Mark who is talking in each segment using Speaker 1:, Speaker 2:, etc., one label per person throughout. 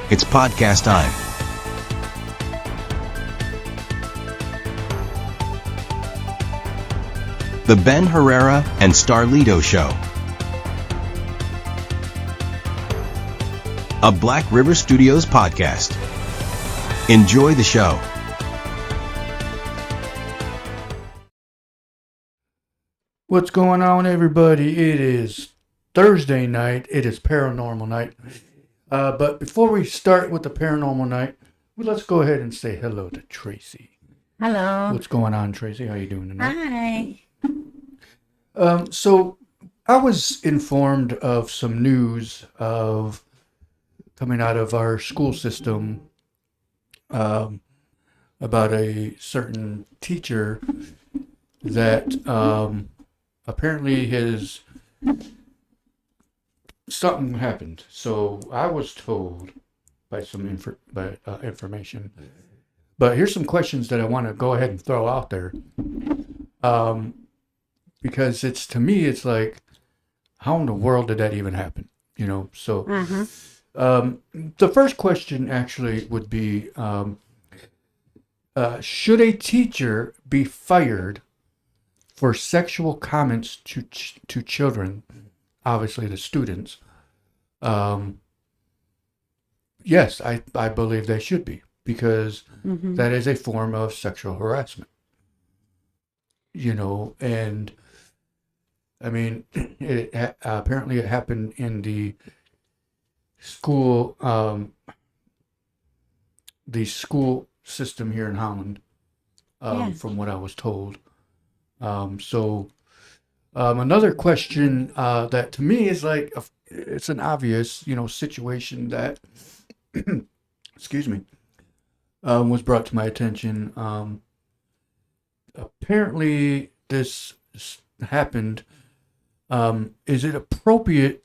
Speaker 1: It's podcast time. The Ben Herrera and Starlito Show. A Black River Studios podcast. Enjoy the show.
Speaker 2: What's going on, everybody? It is Thursday night. It is Paranormal Night. But before we start with the Paranormal Night, let's go ahead and say hello to Tracy.
Speaker 3: Hello.
Speaker 2: What's going on, Tracy? How you doing tonight?
Speaker 3: Hi.
Speaker 2: So I was informed of some news of coming out of our school system about a certain teacher that apparently something happened. So I was told by some information. But here's some questions that I want to go ahead and throw out there. Because to me, it's like, how in the world did that even happen? You know, so the first question actually would be, should a teacher be fired for sexual comments to children, obviously the students? Yes, I believe they should be, because that is a form of sexual harassment. You know, and I mean, apparently it happened in the school system here in Holland, from what I was told. So another question that to me is like, it's an obvious, situation that, excuse me, was brought to my attention. Apparently this happened. Is it appropriate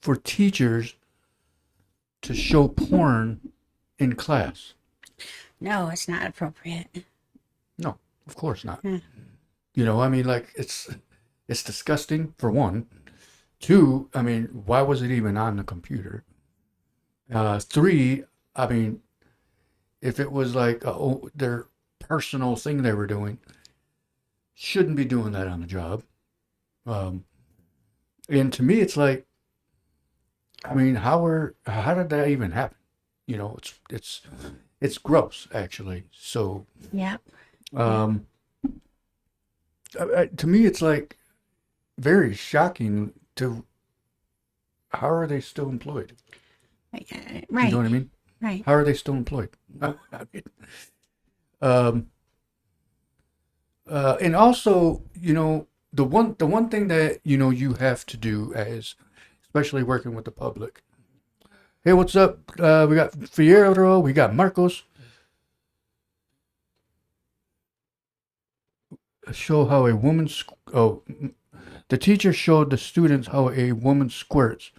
Speaker 2: for teachers to show porn in class?
Speaker 3: No, it's not appropriate.
Speaker 2: No, of course not.
Speaker 3: Yeah.
Speaker 2: I mean, like, it's disgusting, for one. Two, I mean, why was it even on the computer? Three, I mean, if it was like their personal thing they were doing, shouldn't be doing that on the job. And to me, it's like, I mean, how did that even happen? It's gross, actually. So,
Speaker 3: Yeah.
Speaker 2: to me, it's like very shocking how are they still employed?
Speaker 3: Right.
Speaker 2: You know what I mean?
Speaker 3: Right.
Speaker 2: How are they still employed? And also, the one thing that, you have to do especially working with the public. Hey, what's up? We got Fierro, we got Marcos. Show how a woman, the teacher showed the students how a woman squirts.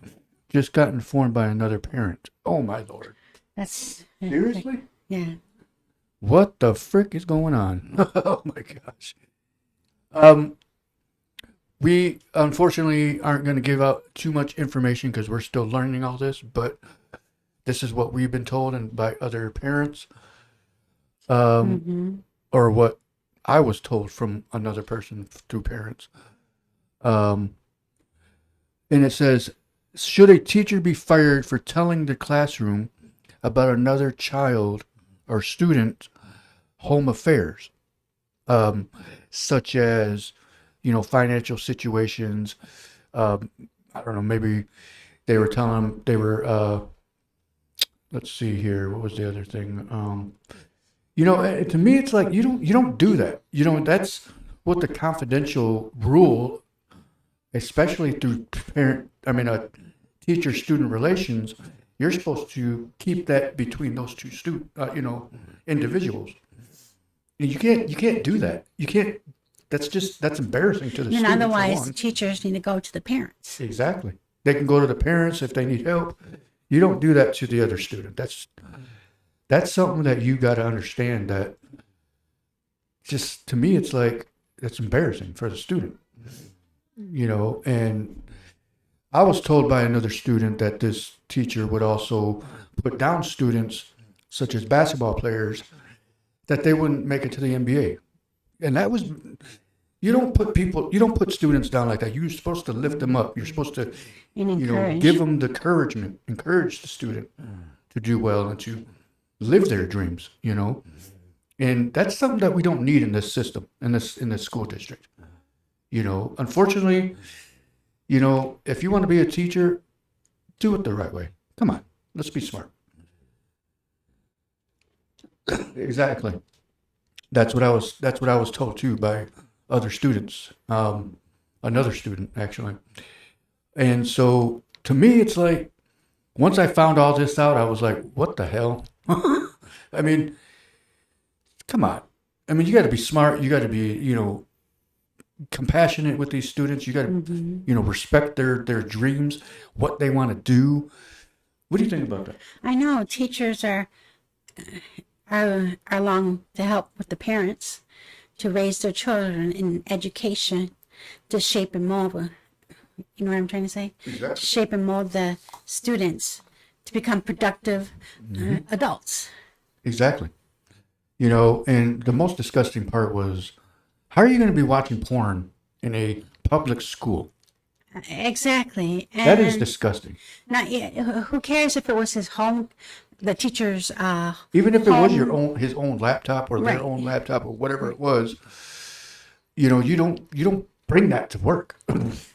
Speaker 2: Just got informed by another parent. Oh my Lord.
Speaker 3: That's
Speaker 2: Seriously?
Speaker 3: Yeah.
Speaker 2: What the frick is going on? Oh my gosh. We unfortunately aren't going to give out too much information because we're still learning all this, but this is what we've been told and by other parents. Or what I was told from another person through parents. And it says, should a teacher be fired for telling the classroom about another child or student home affairs, such as, financial situations? I don't know, maybe they were telling them let's see here, what was the other thing? To me, it's like, you don't do that. That's what the confidential rule, especially through teacher-student relations, you're supposed to keep that between those two individuals. You can't do that. You can't. That's embarrassing to the student.
Speaker 3: And otherwise, teachers need to go to the parents.
Speaker 2: Exactly. They can go to the parents if they need help. You don't do that to the other student. That's something that you got to understand. That just, to me, it's like, it's embarrassing for the student. And I was told by another student that this teacher would also put down students, such as basketball players, that they wouldn't make it to the NBA. And that was, you don't put students down like that. You're supposed to lift them up. You're supposed to, give them the encourage the student to do well and to live their dreams, And that's something that we don't need in this system, in this school district. Unfortunately, if you want to be a teacher, do it the right way. Come on, let's be smart. Exactly. That's what I was told too by other students. Another student actually. And so to me, it's like, once I found all this out, I was like, what the hell? I mean, come on. I mean, you got to be smart. You got to be, compassionate with these students. You got to, respect their dreams, what they want to do. What do you think about that?
Speaker 3: I know teachers are along to help with the parents to raise their children in education, to shape and mold. You know what I'm trying to say?
Speaker 2: Exactly.
Speaker 3: To shape and mold the students to become productive adults.
Speaker 2: Exactly. And the most disgusting part was, how are you going to be watching porn in a public school?
Speaker 3: Exactly. And
Speaker 2: that is disgusting.
Speaker 3: Now, who cares if it was his home, the teacher's
Speaker 2: even if it
Speaker 3: home,
Speaker 2: was his own laptop or
Speaker 3: right,
Speaker 2: their own laptop or whatever it was, you don't bring that to work.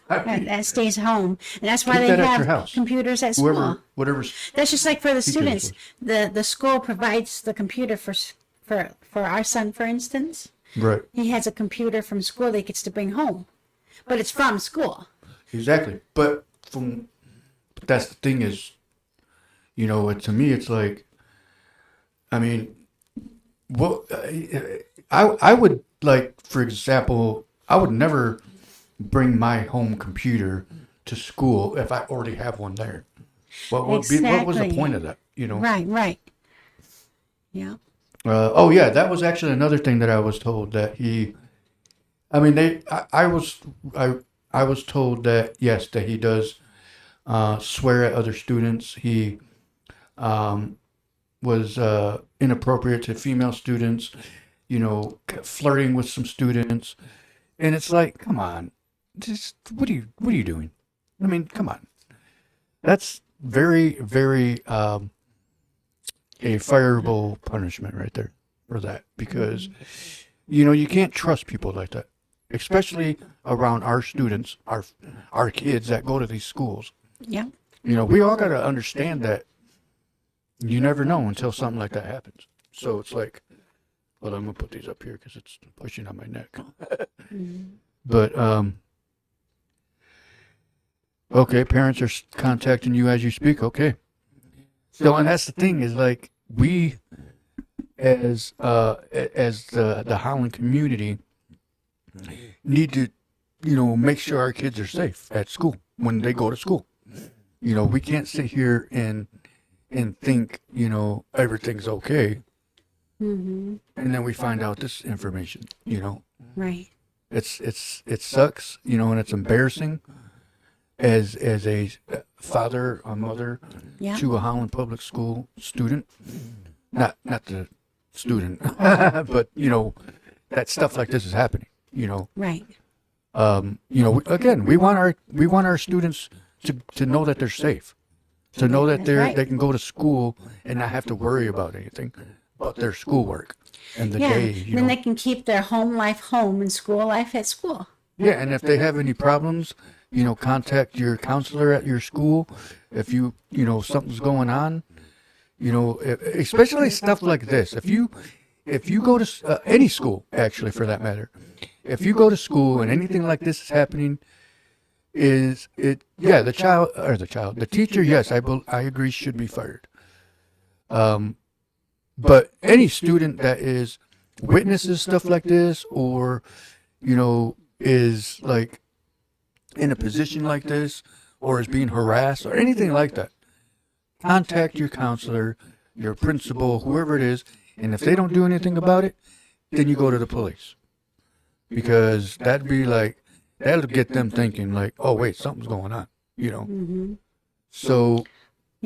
Speaker 3: that stays home, and that's why
Speaker 2: Keep
Speaker 3: they
Speaker 2: that at your
Speaker 3: have
Speaker 2: house.
Speaker 3: computers at school.
Speaker 2: Whatever's.
Speaker 3: That's just like for the students. The school provides the computer for our son, for instance.
Speaker 2: Right.
Speaker 3: He has a computer from school that he gets to bring home, but it's from school.
Speaker 2: Exactly. But that's the thing is, to me, it's like, I mean, what I would like, for example, I would never bring my home computer to school if I already have one there. What was the point of that?
Speaker 3: Right. Yeah.
Speaker 2: That was actually another thing that I was told that I was told that, yes, that he does swear at other students. He was inappropriate to female students, flirting with some students. And it's like, come on, just what are you doing? I mean, come on. That's very, very a fireable punishment right there for that, because you can't trust people like that, especially around our students, our kids that go to these schools.
Speaker 3: Yeah.
Speaker 2: We all got to understand that you never know until something like that happens. So it's like, well, I'm gonna put these up here because it's pushing on my neck. But okay, parents are contacting you as you speak. Okay. So, and that's the thing is, like, we as the Holland community need to, make sure our kids are safe at school when they go to school. We can't sit here and think, everything's okay. And then we find out this information,
Speaker 3: Right.
Speaker 2: It sucks, and it's embarrassing as a father or mother to a Holland Public School student. Not the student, but that stuff like this is happening,
Speaker 3: Right.
Speaker 2: Again, we want our students to know that they're safe, to know that they can go to school and not have to worry about anything but their schoolwork and the day.
Speaker 3: Then they can keep their home life home and school life at school.
Speaker 2: Yeah, and if they have any problems, contact your counselor at your school. If something's going on, especially stuff like this. If you go to any school, actually, for that matter, if you go to school and anything like this is happening, the teacher, yes, I agree, should be fired. But any student that witnesses stuff like this, or is like in a position like this, or is being harassed or anything like that, contact your counselor, your principal, whoever it is, and if they don't do anything about it, then you go to the police, because that'll get them thinking like, oh wait, something's going on, So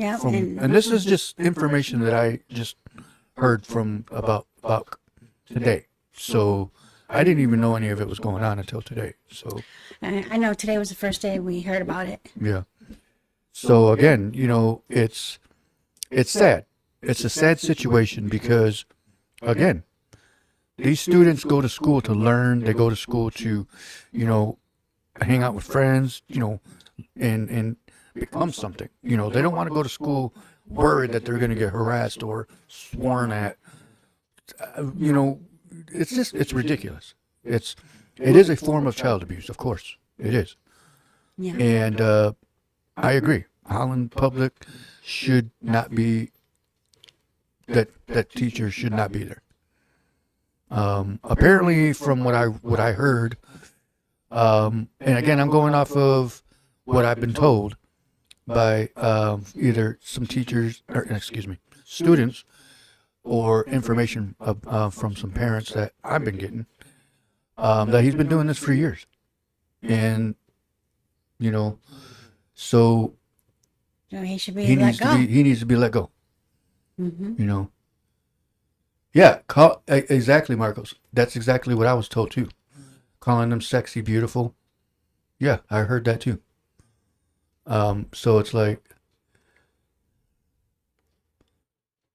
Speaker 3: Yeah,
Speaker 2: and this is just information that I just heard from about today. So I didn't even know any of it was going on until today. So
Speaker 3: I know today was the first day we heard about it.
Speaker 2: yeah. So again, it's sad. It's a sad situation because, again, these students go to school to learn. They go to school to, hang out with friends, and become something. They don't want to go to school worried that they're going to get harassed or sworn at. It's ridiculous. It is a form of child abuse, of course. It is.
Speaker 3: Yeah.
Speaker 2: And I agree. Holland Public should not be, that teacher should not be there. Apparently, from what I heard, and again, I'm going off of what I've been told by either some teachers, or students, or information from some parents that I've been getting, that he's been doing this for years, and so
Speaker 3: he should be let go.
Speaker 2: He needs to be let go.
Speaker 3: Mm-hmm.
Speaker 2: Yeah, exactly, Marcos. That's exactly what I was told too. Calling them sexy, beautiful. Yeah, I heard that too. So it's like,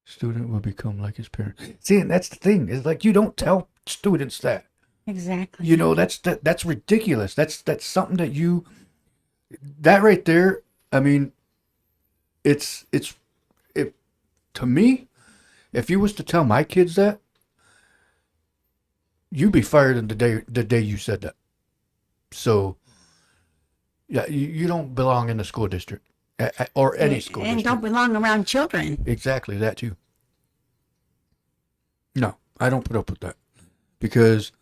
Speaker 2: student will become like his parent. See, and that's the thing. It's like, you don't tell students that.
Speaker 3: Exactly.
Speaker 2: That's ridiculous. That's something that that right there. I mean, it to me. If you was to tell my kids that, you'd be fired in the day you said that. So, yeah, you don't belong in the school district or any school
Speaker 3: and
Speaker 2: district.
Speaker 3: don't belong around children.
Speaker 2: Exactly, that too. No, I don't put up with that, because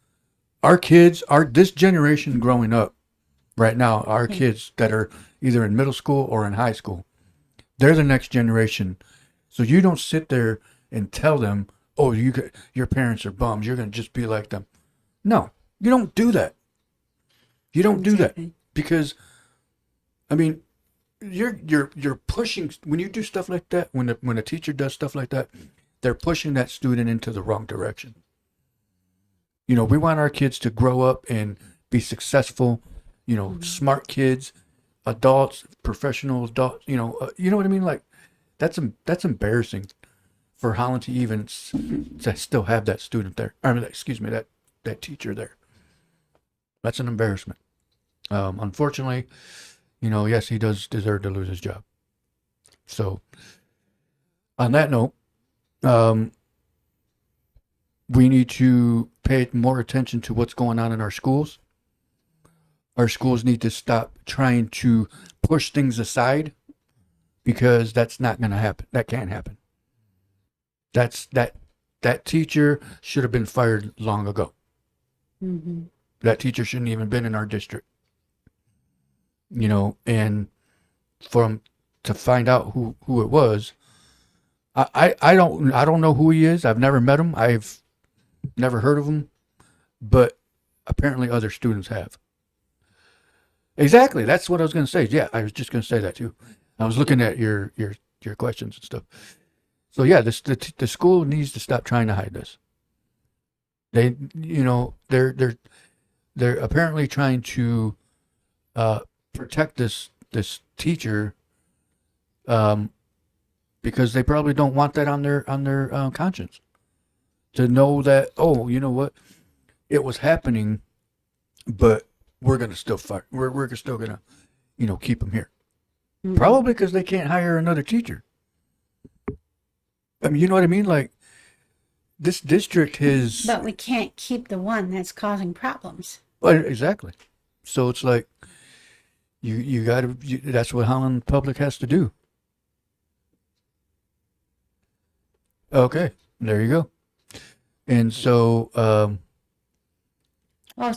Speaker 2: our kids, this generation growing up right now, our kids that are either in middle school or in high school, they're the next generation. So you don't sit there and tell them, oh, your parents are bums, you're going to just be like them. No, you don't do that. You don't do that, because, I mean, you're pushing, when you do stuff like that, when a teacher does stuff like that, they're pushing that student into the wrong direction. We want our kids to grow up and be successful, smart kids, adults, professional adults, you know what I mean? Like, that's embarrassing for Holland to even to still have that student there. I mean, excuse me, that teacher there. That's an embarrassment. Unfortunately, yes, he does deserve to lose his job. So, on that note, we need to pay more attention to what's going on in our schools. Our schools need to stop trying to push things aside, because that's not going to happen. That can't happen. That teacher should have been fired long ago.
Speaker 3: Mm-hmm.
Speaker 2: That teacher shouldn't even been in our district. And to find out who it was, I don't know who he is. I've never met him. I've never heard of him, but apparently other students have. Exactly. That's what I was going to say. Yeah, I was just going to say that too. I was looking at your questions and stuff. So yeah, the school needs to stop trying to hide this. They're apparently trying to protect this teacher, because they probably don't want that on their conscience, to know that, oh, you know what, it was happening, but we're gonna still fight. We're still gonna, keep him here. Mm-hmm. Probably because they can't hire another teacher. I mean, you know what I mean? Like, this district is...
Speaker 3: But we can't keep the one that's causing problems.
Speaker 2: Well, exactly. So it's like, you got to... That's what Holland Public has to do. Okay, there you go. And so...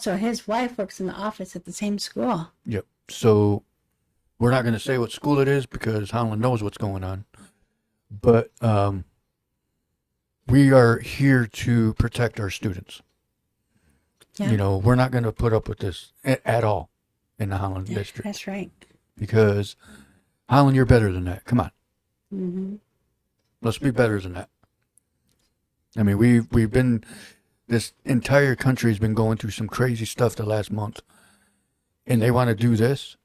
Speaker 3: so his wife works in the office at the same school.
Speaker 2: Yep. So we're not going to say what school it is, because Holland knows what's going on. But we are here to protect our students. Yeah. We're not going to put up with this at all in the Holland district.
Speaker 3: That's right.
Speaker 2: Because Holland, you're better than that. Come on.
Speaker 3: Mm-hmm.
Speaker 2: Let's be better than that. I mean, we've been, this entire country's been going through some crazy stuff the last month, and they want to do this.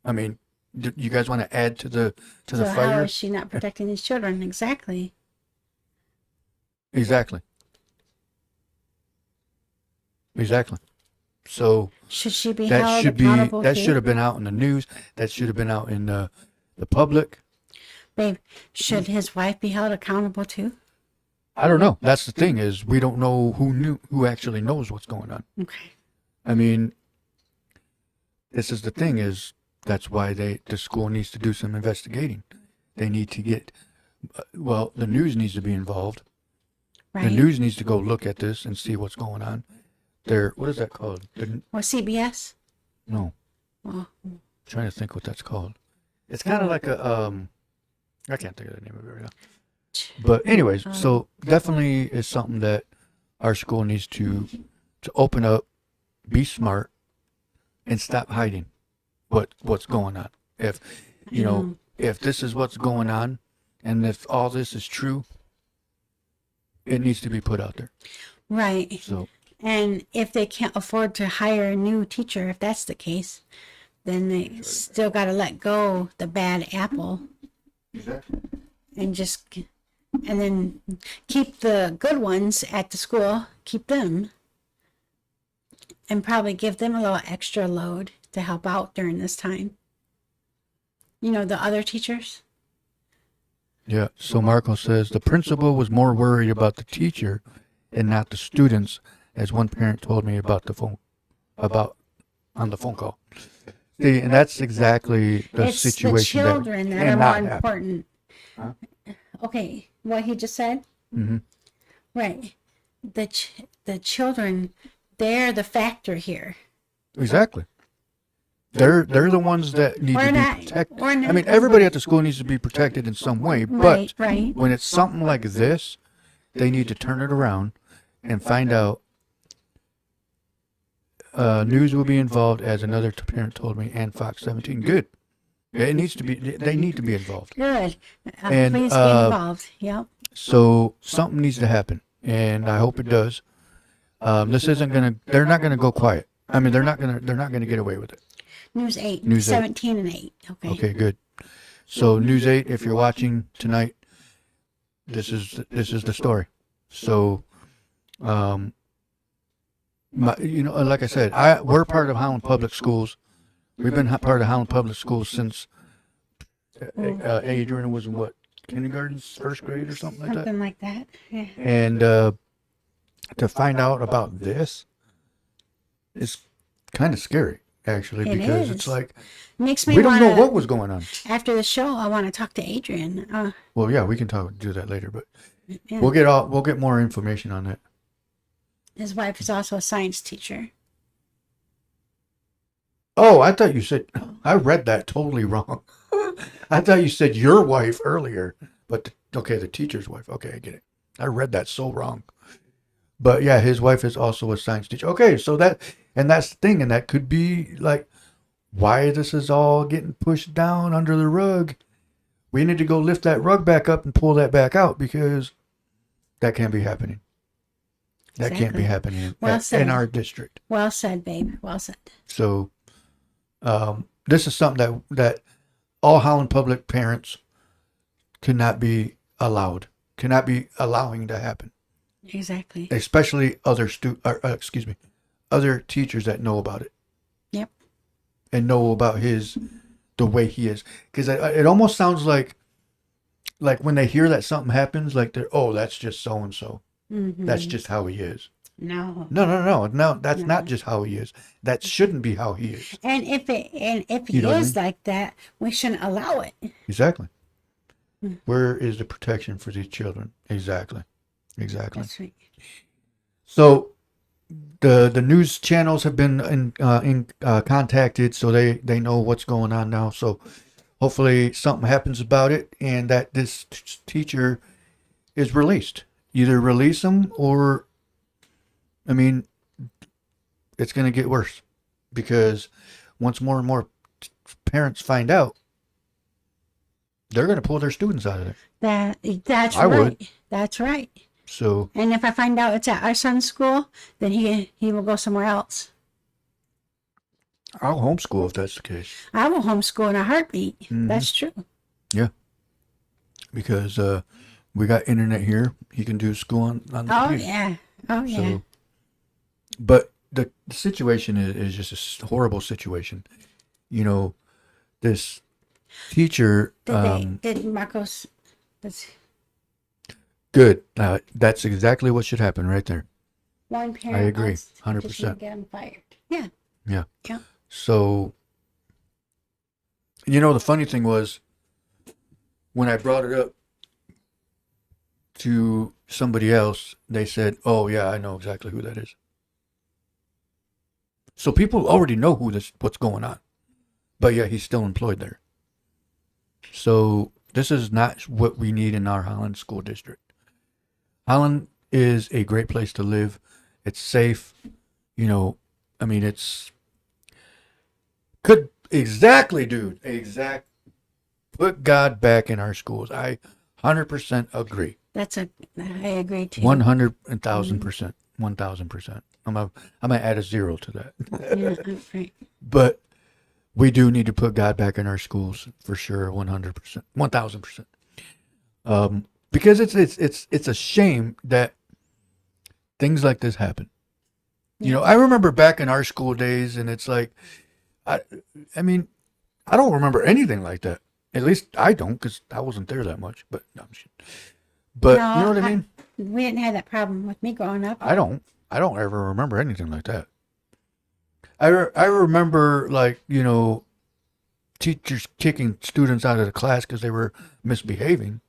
Speaker 2: I mean, you guys want to add to the
Speaker 3: So how
Speaker 2: fire?
Speaker 3: is she not protecting these children? Exactly.
Speaker 2: Exactly. So
Speaker 3: Should she be
Speaker 2: that
Speaker 3: held
Speaker 2: should
Speaker 3: accountable
Speaker 2: that
Speaker 3: too?
Speaker 2: should have been out in the news. That should have been out in the public.
Speaker 3: Babe, should his wife be held accountable too?
Speaker 2: I don't know. That's the thing, is we don't know who actually knows what's going on.
Speaker 3: Okay.
Speaker 2: I mean, this is the thing, is that's why the school needs to do some investigating. They need to get, well, the news needs to be involved.
Speaker 3: Right.
Speaker 2: The news needs to go look at this and see what's going on. What is that called?
Speaker 3: Or CBS?
Speaker 2: No,
Speaker 3: Well,
Speaker 2: I'm trying to think what that's called. It's kind of like a, I can't think of the name of it right now. But anyways, so definitely is something that our school needs to open up, be smart, and stop hiding what's going on. If if this is what's going on, and if all this is true, it needs to be put out there.
Speaker 3: right.
Speaker 2: So
Speaker 3: And if they can't afford to hire a new teacher, if that's the case, then they still got to let go the bad apple and then keep the good ones at the school, keep them, and probably give them a little extra load to help out during this time. You know, the other teachers.
Speaker 2: yeah. So Marco says the principal was more worried about the teacher and not the students, as one parent told me on the phone call. See, and that's exactly the
Speaker 3: It's
Speaker 2: situation.
Speaker 3: the children that are
Speaker 2: cannot
Speaker 3: more
Speaker 2: happen.
Speaker 3: important.
Speaker 2: Huh?
Speaker 3: Okay, what he just said?
Speaker 2: Mhm.
Speaker 3: Right. The children, they're the factor here.
Speaker 2: Exactly. They're the ones that need to be protected.
Speaker 3: Or not.
Speaker 2: I mean, everybody at the school needs to be protected in some way, but
Speaker 3: Right.
Speaker 2: when it's something like this, they need to turn it around and find out. News will be involved, as another parent told me, and Fox 17. Good. It needs to be. They need to be involved.
Speaker 3: Good.
Speaker 2: And,
Speaker 3: Please get involved. Yep.
Speaker 2: So something needs to happen, and I hope it does. This isn't gonna. They're not gonna go quiet. I mean, they're not gonna get away with it.
Speaker 3: News 8.
Speaker 2: News 8.
Speaker 3: 17 and 8. Okay.
Speaker 2: Okay, good. So News 8, if you're watching tonight, this is the story. So, like I said, we're part of Howland Public Schools. We've been part of Howland Public Schools since Adrian was in what, kindergarten, first grade, or something like that.
Speaker 3: Something like that. Yeah.
Speaker 2: And to find out about this is kind of scary, actually,
Speaker 3: It
Speaker 2: because
Speaker 3: is.
Speaker 2: it's like
Speaker 3: Makes me
Speaker 2: we don't know
Speaker 3: wanna-
Speaker 2: what was going on.
Speaker 3: After the show, I want to talk to Adrian.
Speaker 2: Well, yeah, we can do that later, but
Speaker 3: Yeah.
Speaker 2: we'll get more information on that.
Speaker 3: His wife is also a science teacher.
Speaker 2: Oh, I thought you said, I read that totally wrong. I thought you said your wife earlier, but okay, the teacher's wife. Okay, I get it. I read that so wrong. But yeah, his wife is also a science teacher. Okay, so that's the thing, and that could be like why this is all getting pushed down under the rug. We need to go lift that rug back up and pull that back out, because that can't be happening. That can't be
Speaker 3: Exactly.
Speaker 2: happening
Speaker 3: Well said.
Speaker 2: in our district.
Speaker 3: Well said, babe. Well said.
Speaker 2: So this is something that all Howland Public parents cannot be allowing to happen.
Speaker 3: Exactly.
Speaker 2: Especially other other teachers that know about it.
Speaker 3: Yep.
Speaker 2: And know about the way he is, because it almost sounds like when they hear that something happens, like that's just so and so.
Speaker 3: Mm-hmm.
Speaker 2: That's just how he is.
Speaker 3: No.
Speaker 2: No. That's not just how he is. That shouldn't be how he is.
Speaker 3: And if he
Speaker 2: You know what I
Speaker 3: is
Speaker 2: mean?
Speaker 3: like that, we shouldn't allow it.
Speaker 2: Exactly. Where is the protection for these children? Exactly.
Speaker 3: That's right.
Speaker 2: So the news channels have been contacted, so they know what's going on now. So hopefully something happens about it, and that this teacher is released. Either release him, or, I mean, it's going to get worse, because once more and more parents find out, they're going to pull their students out of there.
Speaker 3: That's
Speaker 2: I
Speaker 3: right.
Speaker 2: would.
Speaker 3: That's right.
Speaker 2: So,
Speaker 3: And if I find out it's at our son's school, then he will go somewhere else.
Speaker 2: I'll homeschool if that's the case.
Speaker 3: I will homeschool in a heartbeat.
Speaker 2: Mm-hmm.
Speaker 3: That's true.
Speaker 2: Yeah. Because we got internet here. He can do school on the computer.
Speaker 3: Yeah. Oh, yeah.
Speaker 2: So, but the situation is just a horrible situation. You know, this teacher...
Speaker 3: Did Marcos...
Speaker 2: Good. That's exactly what should happen right there.
Speaker 3: One parent
Speaker 2: I agree,
Speaker 3: wants
Speaker 2: 100%.
Speaker 3: to get him fired. Yeah.
Speaker 2: Yeah.
Speaker 3: Yeah.
Speaker 2: So, you know, the funny thing was, when I brought it up to somebody else, they said, "Oh yeah, I know exactly who that is." So people already know what's going on, but yeah, he's still employed there. So this is not what we need in our Holland school district. Holland is a great place to live. It's safe. You know, I mean, it's exactly, dude. Exact. Put God back in our schools. I 100% agree.
Speaker 3: I agree too.
Speaker 2: 100,000%. 1,000%. I'm gonna add a 0 to that.
Speaker 3: Yeah, right.
Speaker 2: But we do need to put God back in our schools for sure. 100%. 1,000%. Because it's a shame that things like this happen. You know, I remember back in our school days, and it's like, I mean, I don't remember anything like that. At least I don't, because I wasn't there that much. But no, I'm shit. But
Speaker 3: No,
Speaker 2: you know what I mean?
Speaker 3: We didn't have that problem with me growing up.
Speaker 2: I don't ever remember anything like that. I remember, like, you know, teachers kicking students out of the class because they were misbehaving.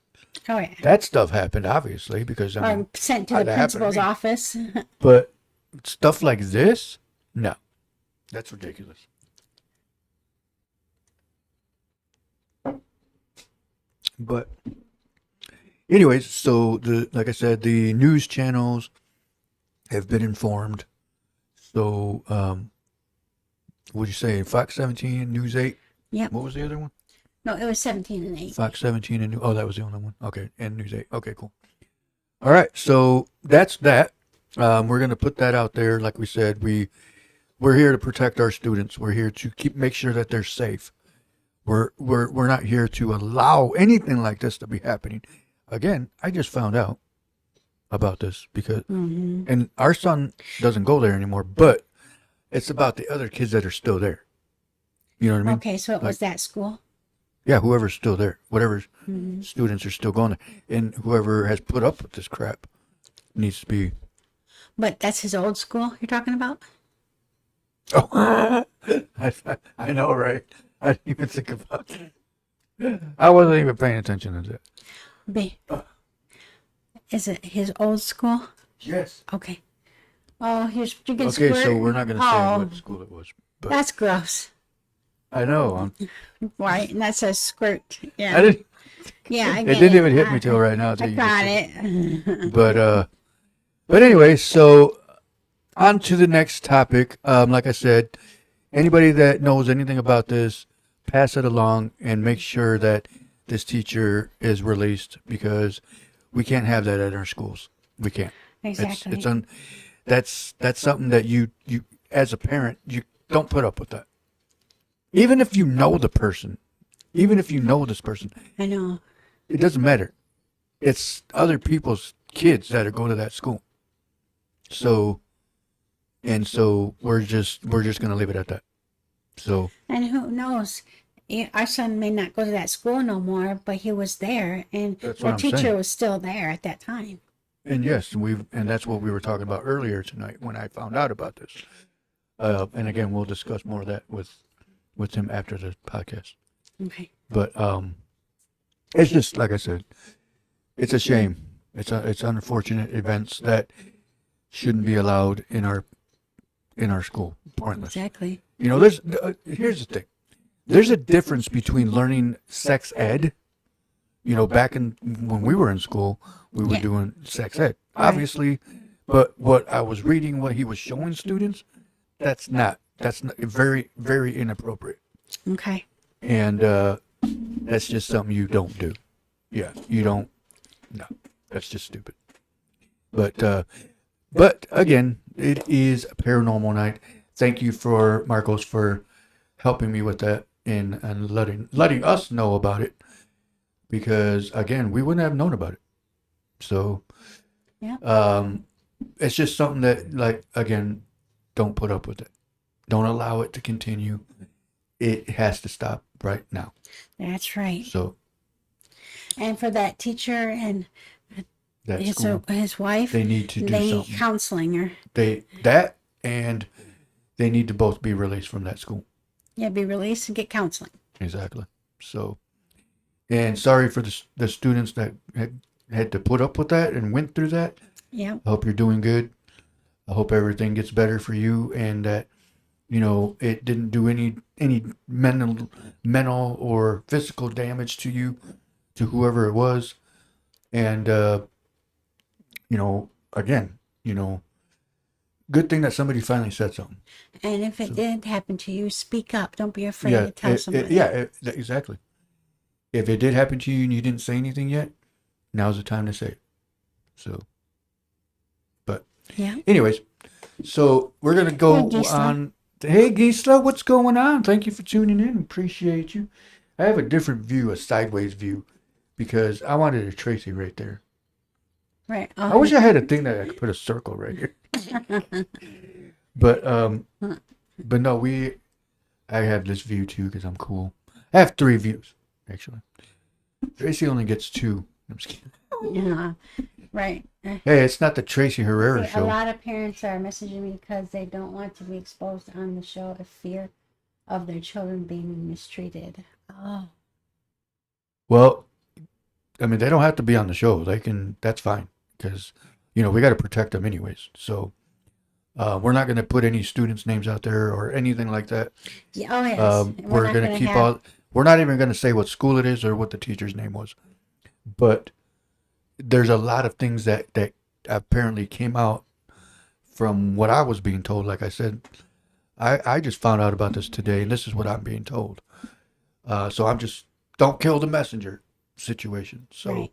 Speaker 3: Oh yeah.
Speaker 2: That stuff happened, obviously, because I mean,
Speaker 3: Or sent to the
Speaker 2: that happened to
Speaker 3: principal's
Speaker 2: me.
Speaker 3: office.
Speaker 2: But stuff like this, no, that's ridiculous. But anyways, so like I said, the news channels have been informed. So, what'd you say? Fox 17, News 8.
Speaker 3: Yep.
Speaker 2: What was the other one?
Speaker 3: No, it was 17 and 8.
Speaker 2: Fox 17 and that was the only one. Okay, and News 8. Okay, cool. All right, so that's that. We're gonna put that out there. Like we said, we're here to protect our students. We're here to make sure that they're safe. We're not here to allow anything like this to be happening. Again, I just found out about this because, and our son doesn't go there anymore, but it's about the other kids that are still there. You know what I mean?
Speaker 3: Okay, so it was that school.
Speaker 2: Yeah, whoever's still there, whatever students are still going there, and whoever has put up with this crap needs to be.
Speaker 3: But that's his old school you're talking about?
Speaker 2: Oh, I know, right? I didn't even think about that. I wasn't even paying attention to that.
Speaker 3: Is it his old school?
Speaker 2: Yes.
Speaker 3: Okay. Oh, you can
Speaker 2: Okay,
Speaker 3: squirt.
Speaker 2: so we're not going to say what school it was. But
Speaker 3: That's gross.
Speaker 2: I know.
Speaker 3: Right, and that says squirt. Yeah.
Speaker 2: I didn't.
Speaker 3: Yeah, I
Speaker 2: It
Speaker 3: get
Speaker 2: didn't even hit me till right now.
Speaker 3: I
Speaker 2: Till you
Speaker 3: got
Speaker 2: just said
Speaker 3: it.
Speaker 2: But anyway, so on to the next topic. Like I said, anybody that knows anything about this, pass it along and make sure that this teacher is released, because we can't have that at our schools. We can't.
Speaker 3: Exactly.
Speaker 2: That's something that you as a parent, you don't put up with that. Even if you know the person, even if you know this person,
Speaker 3: I know.
Speaker 2: it doesn't matter. It's other people's kids that are going to that school. So we're just going to leave it at that. So.
Speaker 3: And who knows? Our son may not go to that school no more, but he was there, and the teacher was still there at that time.
Speaker 2: And yes, and that's what we were talking about earlier tonight when I found out about this. And again, we'll discuss more of that with him after the podcast.
Speaker 3: Okay.
Speaker 2: But it's just like I said, it's a shame. It's unfortunate events that shouldn't be allowed in our school. Pointless.
Speaker 3: Exactly.
Speaker 2: You know, here's the thing. There's a difference between learning sex ed. You know, back when we were in school, we were doing sex ed, obviously. But what I was reading, what he was showing students, that's not very, very inappropriate.
Speaker 3: Okay.
Speaker 2: And That's just something you don't do. Yeah, you don't. No, that's just stupid. But again, it is a paranormal night. Thank you for Marcos for helping me with that and letting us know about it, because again, we wouldn't have known about it. So
Speaker 3: Yeah.
Speaker 2: it's just something that, like, again, don't put up with it. Don't allow it to continue. It has to stop right now.
Speaker 3: That's right.
Speaker 2: So
Speaker 3: And for that teacher and
Speaker 2: that school,
Speaker 3: his wife,
Speaker 2: they need to do
Speaker 3: they need
Speaker 2: something.
Speaker 3: counseling her.
Speaker 2: And they need to both be released from that school.
Speaker 3: Yeah, be released and get counseling.
Speaker 2: Exactly. So, and sorry for the students that had to put up with that and went through that.
Speaker 3: Yeah.
Speaker 2: I hope you're doing good. I hope everything gets better for you, and that, you know, it didn't do any mental or physical damage to you, to whoever it was. And you know, again, you know, good thing that somebody finally said something.
Speaker 3: And if it did happen to you, speak up. Don't be afraid to tell somebody.
Speaker 2: Exactly. If it did happen to you and you didn't say anything yet, now's the time to say it. So, but
Speaker 3: Yeah.
Speaker 2: anyways, so we're gonna go
Speaker 3: Hey, Gisela.
Speaker 2: on. Hey, Gisela, what's going on? Thank you for tuning in. Appreciate you. I have a different view, a sideways view, because I wanted a Tracy right there.
Speaker 3: Right.
Speaker 2: I wish I had a thing that I could put a circle right here. But no, I have this view too because I'm cool. I have 3 views actually. Tracy only gets 2. I'm just kidding.
Speaker 3: Yeah. Right.
Speaker 2: Hey, it's not the Tracy Herrera
Speaker 3: See, a
Speaker 2: show.
Speaker 3: lot of parents are messaging me because they don't want to be exposed on the show of fear of their children being mistreated. Oh.
Speaker 2: Well, I mean, they don't have to be on the show. They can. That's fine, because, you know, we got to protect them anyways. So we're not going to put any students' names out there or anything like that.
Speaker 3: Yeah, oh yes.
Speaker 2: We're going to keep all. We're not even going to say what school it is or what the teacher's name was. But there's a lot of things that apparently came out from what I was being told. Like I said, I just found out about this today, and this is what I'm being told. So I'm just, don't kill the messenger situation. So,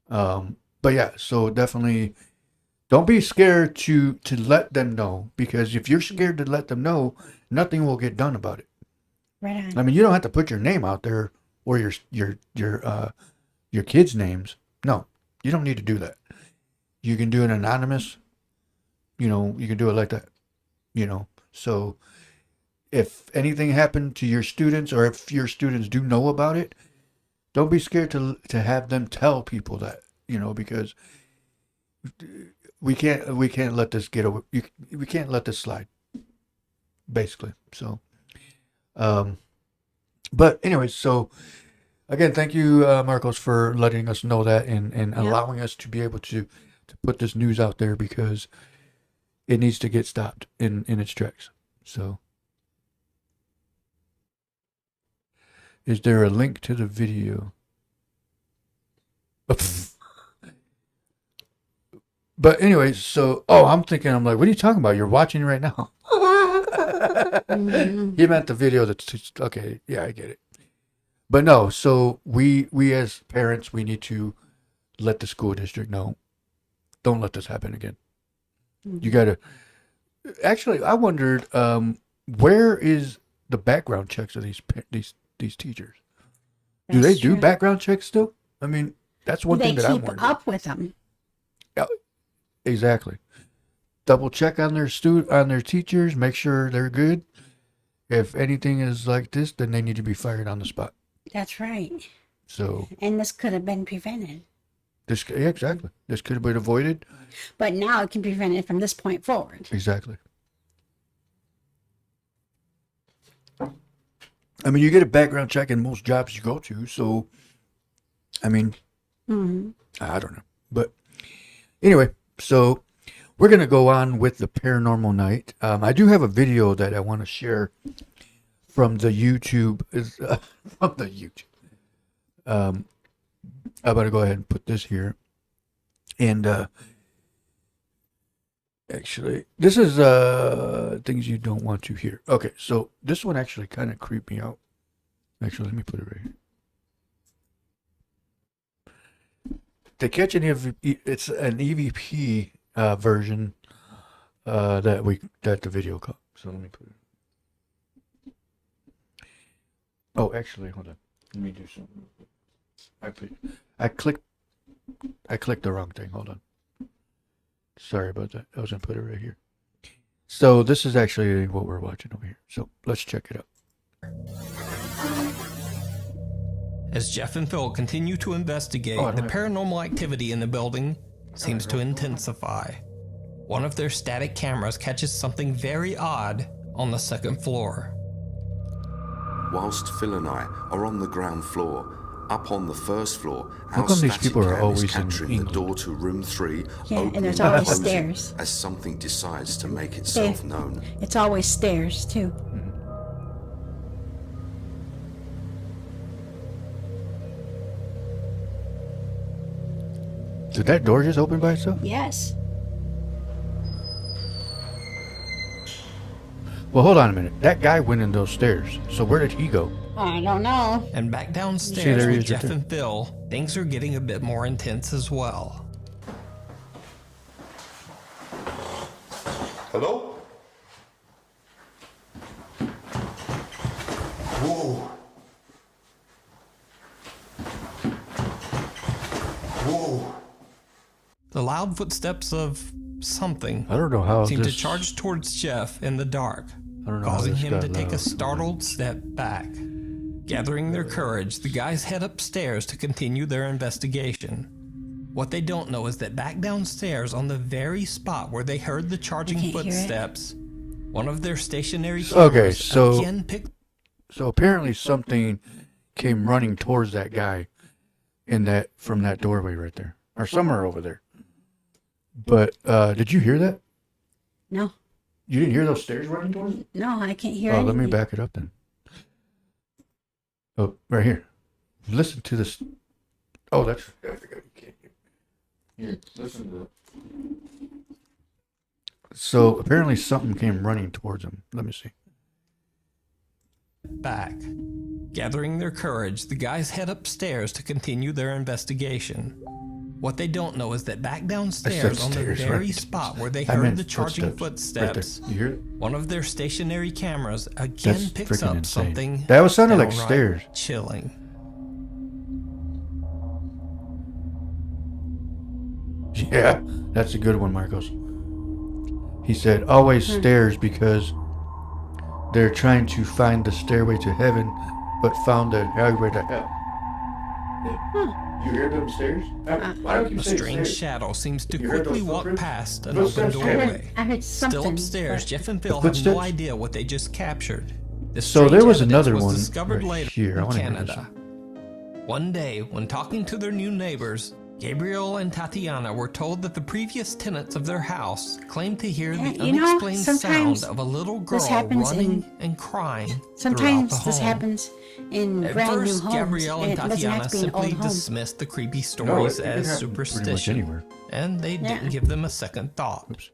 Speaker 3: Right.
Speaker 2: but yeah, so definitely don't be scared to let them know, because if you're scared to let them know, nothing will get done about it.
Speaker 3: Right on.
Speaker 2: I mean, you don't have to put your name out there or your kids' names. No, you don't need to do that. You can do it anonymous. You know, you can do it like that. You know, so if anything happened to your students, or if your students do know about it, don't be scared to have them tell people that. You know, because we can't let this get away. We can't let this slide. Basically, so. But anyways, so again, thank you, Marcos, for letting us know that and allowing us to be able to put this news out there, because it needs to get stopped in its tracks. So, is there a link to the video? But anyways, so I'm like, what are you talking about? You're watching right now.
Speaker 3: Mm-hmm.
Speaker 2: You meant the video that's okay. Yeah, I get it. But no, so we as parents, we need to let the school district know. Don't let this happen again.
Speaker 3: Mm-hmm.
Speaker 2: You gotta. Actually, I wondered, where is the background checks of these teachers? Do they do background checks still? I mean, that's one thing that I'm wondering.
Speaker 3: They keep up with them.
Speaker 2: Yeah, exactly. Double check on their on their teachers, make sure they're good. If anything is like this, then they need to be fired on the spot.
Speaker 3: That's right.
Speaker 2: So.
Speaker 3: And this could have been prevented.
Speaker 2: Yeah, exactly. This could have been avoided.
Speaker 3: But now it can be prevented from this point forward.
Speaker 2: Exactly. I mean, you get a background check in most jobs you go to, so, I mean, I don't know. But anyway, so we're going to go on with the paranormal night. I do have a video that I want to share from the YouTube. From the YouTube. I'm going to go ahead and put this here. And actually, this is things you don't want to hear. Okay, so this one actually kind of creeped me out. Actually, let me put it right here. they catch an it's an EVP version that the video caught. So let me put it. Oh, actually, hold on. Let me do something. I clicked the wrong thing. Hold on. Sorry about that. I was gonna put it right here. So this is actually what we're watching over here. So let's check it out.
Speaker 4: As Jeff and Phil continue to investigate, the paranormal activity in the building seems to intensify. One of their static cameras catches something very odd on the second floor.
Speaker 5: Whilst Phil and I are on the ground floor, up on the first floor,
Speaker 2: How
Speaker 5: our
Speaker 2: come these
Speaker 5: static
Speaker 2: people are
Speaker 5: cam is
Speaker 2: always in
Speaker 5: capturing the
Speaker 2: England?
Speaker 5: door to room 3
Speaker 3: Yeah, and
Speaker 5: opening
Speaker 3: there's
Speaker 5: and
Speaker 3: always
Speaker 5: closing
Speaker 3: stairs.
Speaker 5: as something decides to make itself known.
Speaker 3: It's always stairs, too.
Speaker 2: Did that door just open by itself?
Speaker 3: Yes.
Speaker 2: Well, hold on a minute. That guy went in those stairs. So where did he go?
Speaker 3: I don't know.
Speaker 4: And back
Speaker 2: See,
Speaker 4: downstairs
Speaker 2: there he
Speaker 4: with
Speaker 2: is right
Speaker 4: Jeff
Speaker 2: there.
Speaker 4: and Phil, things are getting a bit more intense as well.
Speaker 5: Hello? Whoa. Whoa.
Speaker 4: The loud footsteps of something
Speaker 2: I don't know how
Speaker 4: seem
Speaker 2: this...
Speaker 4: to charge towards Jeff in the dark,
Speaker 2: I don't know how
Speaker 4: causing
Speaker 2: this
Speaker 4: him
Speaker 2: got
Speaker 4: to take a
Speaker 2: loud.
Speaker 4: startled step back. Gathering their courage, the guys head upstairs to continue their investigation. What they don't know is that back downstairs, on the very spot where they heard the charging
Speaker 3: can't hear it.
Speaker 4: footsteps, one of their stationary
Speaker 2: Okay,
Speaker 4: cameras
Speaker 2: so-
Speaker 4: again picked
Speaker 2: So apparently something came running towards that guy from that doorway right there. Or somewhere over there. But did you hear that?
Speaker 3: No.
Speaker 2: You didn't hear those stairs running towards it?
Speaker 3: No, I can't hear
Speaker 2: Oh, let me
Speaker 3: anything.
Speaker 2: back it up then. Oh, right here. Listen to this. Oh, that's... I forgot you can't hear. Here, listen to that. So apparently something came running towards him. Let me see.
Speaker 4: back. Gathering their courage, the guys head upstairs to continue their investigation. What they don't know is that back downstairs on the
Speaker 2: stairs,
Speaker 4: very
Speaker 2: right?
Speaker 4: spot where they
Speaker 2: I
Speaker 4: heard
Speaker 2: meant
Speaker 4: the charging
Speaker 2: footsteps.
Speaker 4: footsteps,
Speaker 2: Right there. You hear it?
Speaker 4: one of their stationary cameras again
Speaker 2: That's
Speaker 4: picks
Speaker 2: freaking
Speaker 4: up
Speaker 2: insane.
Speaker 4: something
Speaker 2: That was sounded like
Speaker 4: downright
Speaker 2: stairs.
Speaker 4: chilling.
Speaker 2: Yeah, that's a good one, Marcos. He said, always stairs because they're trying to find the stairway to heaven, but found the highway to hell. You hear them stairs? Why don't you
Speaker 4: A
Speaker 2: say
Speaker 4: strange
Speaker 2: stairs?
Speaker 4: shadow seems to
Speaker 2: You heard
Speaker 4: quickly
Speaker 2: those
Speaker 4: walk
Speaker 2: footprints?
Speaker 4: past an
Speaker 2: Footsteps?
Speaker 4: open
Speaker 2: I heard-
Speaker 4: doorway.
Speaker 3: I heard something.
Speaker 4: Still upstairs,
Speaker 3: but-
Speaker 4: Jeff and Phil have
Speaker 2: footsteps?
Speaker 4: no idea what they just captured. The
Speaker 2: So
Speaker 4: strange
Speaker 2: there was
Speaker 4: evidence
Speaker 2: another
Speaker 4: was
Speaker 2: one
Speaker 4: discovered
Speaker 2: right
Speaker 4: later
Speaker 2: here. I
Speaker 4: in
Speaker 2: wanna hear this
Speaker 4: Canada. One day, when talking to their new neighbors, Gabriel and Tatiana were told that the previous tenants of their house claimed to hear the
Speaker 3: Yeah, you know,
Speaker 4: unexplained
Speaker 3: sometimes
Speaker 4: sound of a little girl
Speaker 3: this happens
Speaker 4: running
Speaker 3: in-
Speaker 4: and crying
Speaker 3: Sometimes
Speaker 4: throughout the
Speaker 3: this
Speaker 4: home.
Speaker 3: happens in
Speaker 4: At
Speaker 3: brand
Speaker 4: first,
Speaker 3: new homes.
Speaker 4: Gabrielle and
Speaker 3: it doesn't
Speaker 4: Tatiana
Speaker 3: have to be an
Speaker 4: simply
Speaker 3: old home.
Speaker 4: dismissed the creepy
Speaker 2: No,
Speaker 4: stories
Speaker 2: it can
Speaker 4: as
Speaker 2: happen pretty much
Speaker 4: superstition,
Speaker 2: anywhere.
Speaker 4: and they didn't
Speaker 3: Yeah.
Speaker 4: give them a second thought.
Speaker 2: Oops.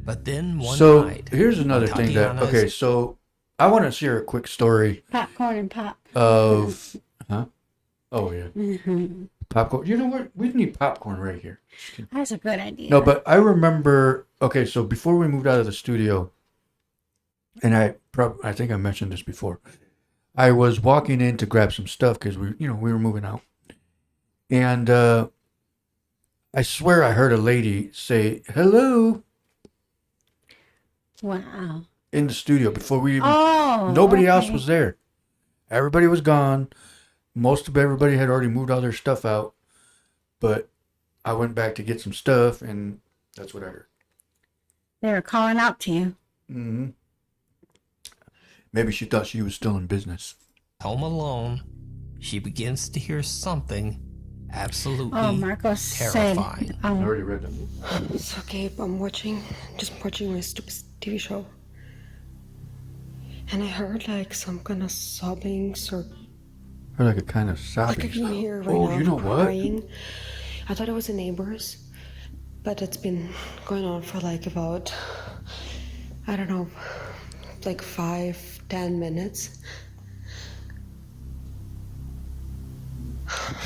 Speaker 4: But then one
Speaker 2: So
Speaker 4: night,
Speaker 2: here's another
Speaker 4: when
Speaker 2: thing that,
Speaker 4: Tatiana's-
Speaker 2: okay, so I want to share a quick story
Speaker 3: Popcorn and pop.
Speaker 2: of, huh? Oh, yeah.
Speaker 3: Mm-hmm.
Speaker 2: Popcorn. You know what? We need popcorn right here.
Speaker 3: That's a good idea.
Speaker 2: No, but I remember, okay, so before we moved out of the studio, and I think I mentioned this before, I was walking in to grab some stuff because we were moving out. And I swear I heard a lady say, hello,
Speaker 3: Wow.
Speaker 2: in the studio before we even,
Speaker 3: Oh.
Speaker 2: nobody else
Speaker 3: okay.
Speaker 2: was there. Everybody was gone. Most of everybody had already moved all their stuff out. But I went back to get some stuff, and that's what I heard.
Speaker 3: They were calling out to you.
Speaker 2: Mm-hmm. Maybe she thought she was still in business.
Speaker 4: home alone, she begins to hear something absolutely
Speaker 3: Oh, Marcos
Speaker 4: terrifying.
Speaker 3: said,
Speaker 2: I already read them.
Speaker 6: It's okay, I'm just watching my stupid TV show. And I heard like some kind of sobbings or
Speaker 2: Or like a kind of
Speaker 6: like I
Speaker 2: sobbing.
Speaker 6: can hear right
Speaker 2: Oh,
Speaker 6: now
Speaker 2: you know what?
Speaker 6: crying. I thought it was the neighbors, but it's been going on for like about, I don't know, like 5-10 minutes.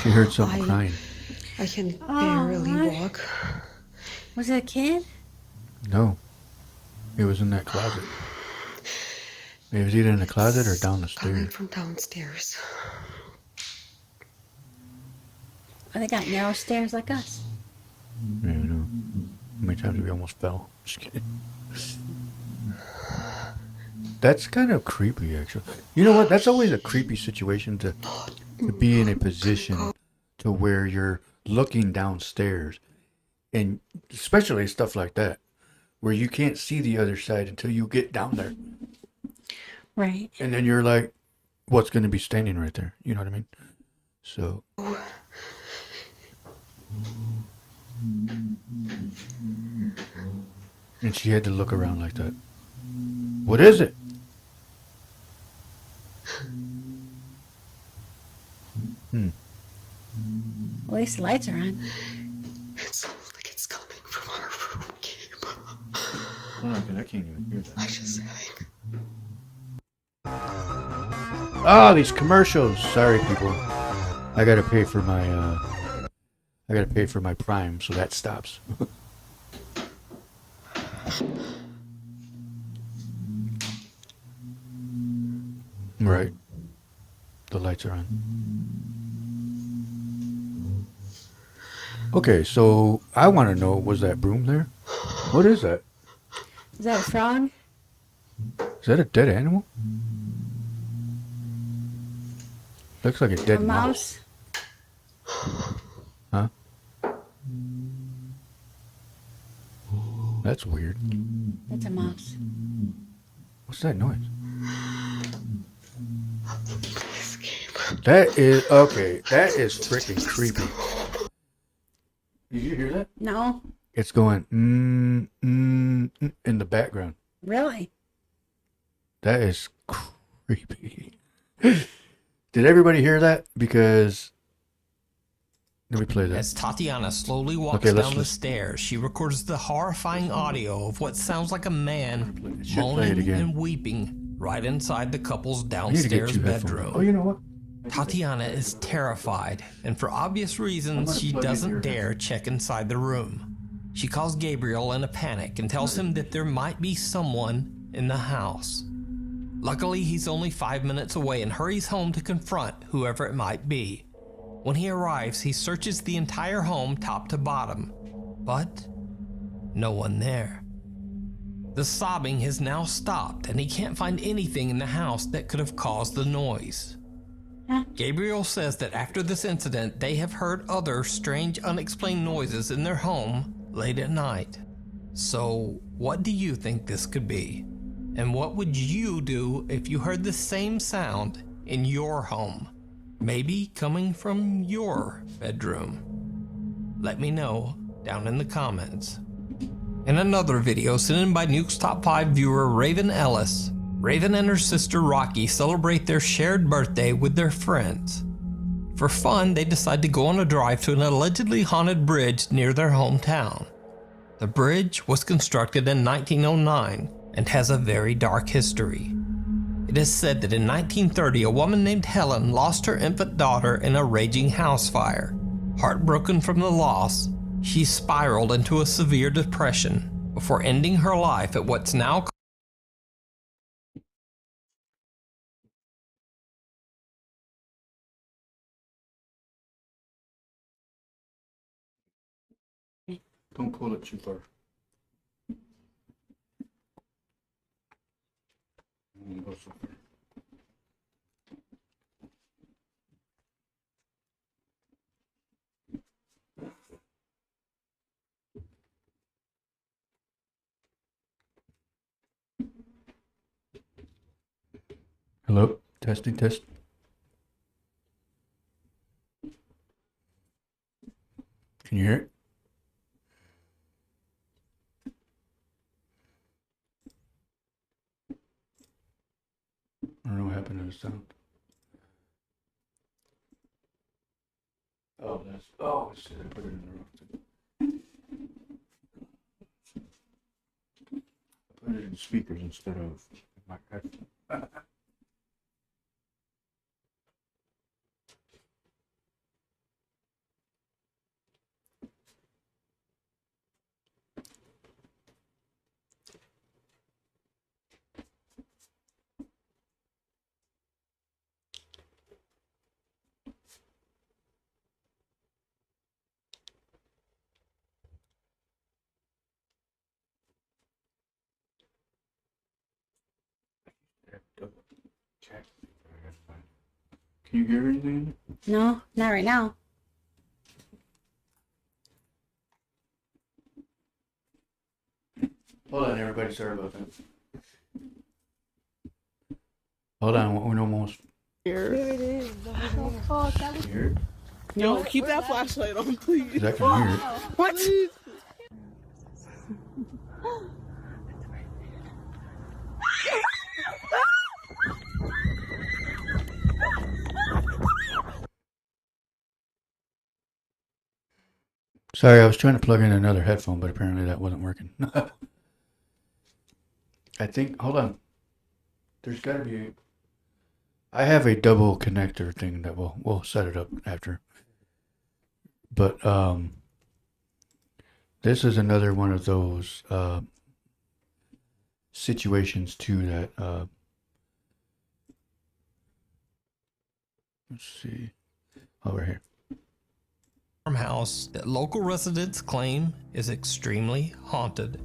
Speaker 2: She heard something
Speaker 6: I-
Speaker 2: crying.
Speaker 6: I can barely walk.
Speaker 3: Was it a kid?
Speaker 2: No. It was in that closet. It was either in the closet or down the
Speaker 6: Coming
Speaker 2: stairs.
Speaker 6: from downstairs.
Speaker 3: Oh, they got narrow stairs like us.
Speaker 2: Yeah, I know. How many times we almost fell? Just kidding. That's kind of creepy, actually. You know what? That's always a creepy situation to be in a position to where you're looking downstairs, and especially stuff like that, where you can't see the other side until you get down there.
Speaker 3: Right.
Speaker 2: And then you're like, what's going to be standing right there? You know what I mean? So. And she had to look around like that. What is it?
Speaker 3: At least the lights are on.
Speaker 6: It sounds like it's coming from our room, Gabe.
Speaker 2: I can't even hear that.
Speaker 6: I just think.
Speaker 2: Oh, these commercials. Sorry, people. I gotta pay for my Prime, so that stops. Right. The lights are on. Okay, so I want to know, was that broom there? What is that?
Speaker 3: Is that a frog?
Speaker 2: Is that a dead animal? Looks like a dead
Speaker 3: A
Speaker 2: mouse. Huh? That's weird.
Speaker 3: That's a mouse.
Speaker 2: What's that noise? That is, okay, that is freaking creepy. Did you hear that?
Speaker 3: No.
Speaker 2: It's going, in the background.
Speaker 3: Really?
Speaker 2: That is creepy. Did everybody hear that? Because, let me play that.
Speaker 4: As Tatiana slowly walks down the stairs, she records the horrifying audio of what sounds like a man moaning and weeping right inside the couple's downstairs bedroom.
Speaker 2: Oh, you know what?
Speaker 4: Tatiana is terrified, and for obvious reasons, she doesn't dare check inside the room. She calls Gabriel in a panic and tells him that there might be someone in the house. Luckily, he's only 5 minutes away and hurries home to confront whoever it might be. When he arrives, he searches the entire home top to bottom, but no one there. The sobbing has now stopped, and he can't find anything in the house that could have caused the noise. Gabriel says that after this incident, they have heard other strange, unexplained noises in their home late at night. So, what do you think this could be? And what would you do if you heard the same sound in your home? Maybe coming from your bedroom? Let me know down in the comments. In another video sent in by Nuke's Top 5 viewer Raven Ellis, Raven and her sister Rocky celebrate their shared birthday with their friends. For fun, they decide to go on a drive to an allegedly haunted bridge near their hometown. The bridge was constructed in 1909 and has a very dark history. It is said that in 1930, a woman named Helen lost her infant daughter in a raging house fire. Heartbroken from the loss, she spiraled into a severe depression before ending her life at what's now called
Speaker 2: Don't pull it too far. Hello? Testing, test. Can you hear it? I don't know what happened to the sound. Oh, it's, I put it in the wrong thing. I put it in speakers instead of my headphone. Can you hear anything?
Speaker 3: No, not right now.
Speaker 2: Hold on, everybody. Sorry about that. Hold on, we're almost.
Speaker 7: Here it is.
Speaker 3: Oh, that was
Speaker 2: Can you hear it?
Speaker 7: Yo, keep that flashlight on, please.
Speaker 2: 'Cause I can hear it.
Speaker 7: What?
Speaker 2: Sorry, I was trying to plug in another headphone, but apparently that wasn't working. I think. Hold on. There's got to be. I have a double connector thing that we'll set it up after. But this is another one of those situations too that let's see. Over here.
Speaker 4: Farmhouse that local residents claim is extremely haunted.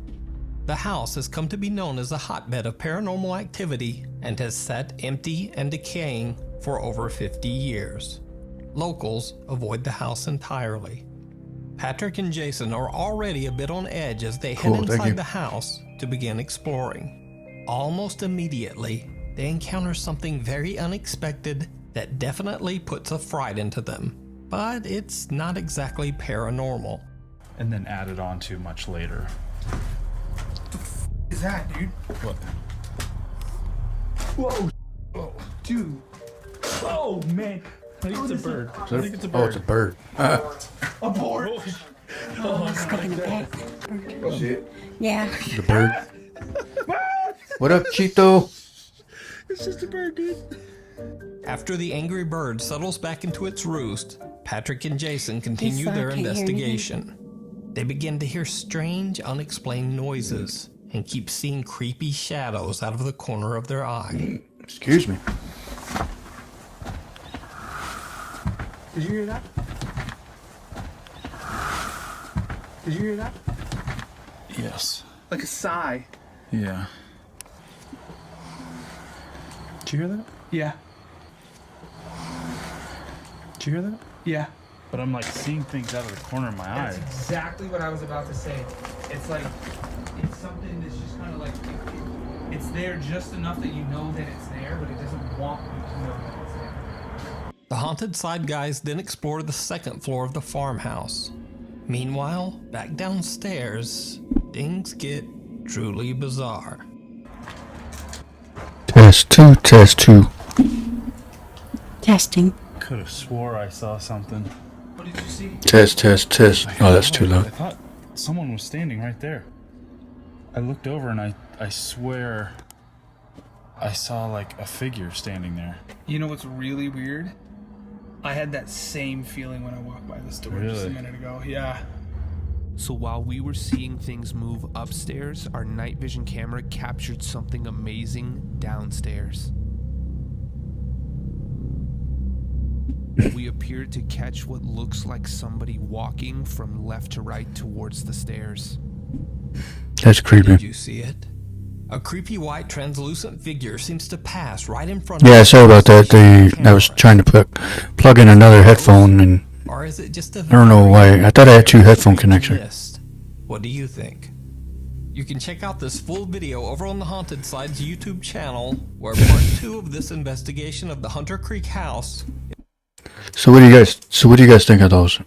Speaker 4: The house has come to be known as a hotbed of paranormal activity and has sat empty and decaying for over 50 years. Locals avoid the house entirely. Patrick and Jason are already a bit on edge as they head inside the house to begin exploring. Almost immediately, they encounter something very unexpected that definitely puts a fright into them. But it's not exactly paranormal.
Speaker 8: And then added on to much later.
Speaker 9: What the f is that, dude?
Speaker 8: What?
Speaker 9: Whoa. Whoa. Dude. Oh, man.
Speaker 8: I think it's a bird.
Speaker 2: I think it's a bird. Oh, it's a bird.
Speaker 9: Abort.
Speaker 2: Oh, shit.
Speaker 3: yeah.
Speaker 2: The bird. What up, Chito?
Speaker 9: It's just a bird, dude.
Speaker 4: After the angry bird settles back into its roost, Patrick and Jason continue
Speaker 3: Yes, I
Speaker 4: their
Speaker 3: can't hear
Speaker 4: investigation. They begin to hear strange, unexplained noises and keep seeing creepy shadows out of the corner of their eye.
Speaker 2: Excuse me.
Speaker 9: Did you hear that? Did you hear that?
Speaker 8: Yes.
Speaker 9: Like a sigh.
Speaker 8: Yeah. Did you hear that?
Speaker 9: Yeah.
Speaker 8: Did you hear that?
Speaker 9: Yeah.
Speaker 8: But I'm like seeing things out of the corner of my eye.
Speaker 10: That's exactly what I was about to say. It's like, it's something that's just kind of like, it's there just enough that you know that it's there, but it doesn't want you to know that it's there.
Speaker 4: The haunted side guys then explore the second floor of the farmhouse. Meanwhile, back downstairs, things get truly bizarre.
Speaker 2: Test 2, test 2.
Speaker 3: Testing.
Speaker 8: Could have swore I saw something.
Speaker 10: What did you see?
Speaker 2: Test, test, test. Oh, that's too
Speaker 8: I
Speaker 2: loud.
Speaker 8: thought someone was standing right there. I looked over and I swear I saw like a figure standing there.
Speaker 9: You know what's really weird? I had that same feeling when I walked by this door just a
Speaker 8: Really?
Speaker 9: minute ago. Yeah.
Speaker 11: So while we were seeing things move upstairs, our night vision camera captured something amazing downstairs. We appeared to catch what looks like somebody walking from left to right towards the stairs.
Speaker 2: That's creepy.
Speaker 4: Did you see it? A creepy white translucent figure seems to pass right in front of
Speaker 2: Yeah,
Speaker 4: us.
Speaker 2: sorry about that. I was trying to plug in another headphone, and
Speaker 4: Or is it just a
Speaker 2: I don't know why. I thought I had two headphone connections.
Speaker 4: missed? What do you think? You can check out this full video over on the Haunted Side's YouTube channel, where part 2 of this investigation of the Hunter Creek house.
Speaker 2: So what do you guys think of those?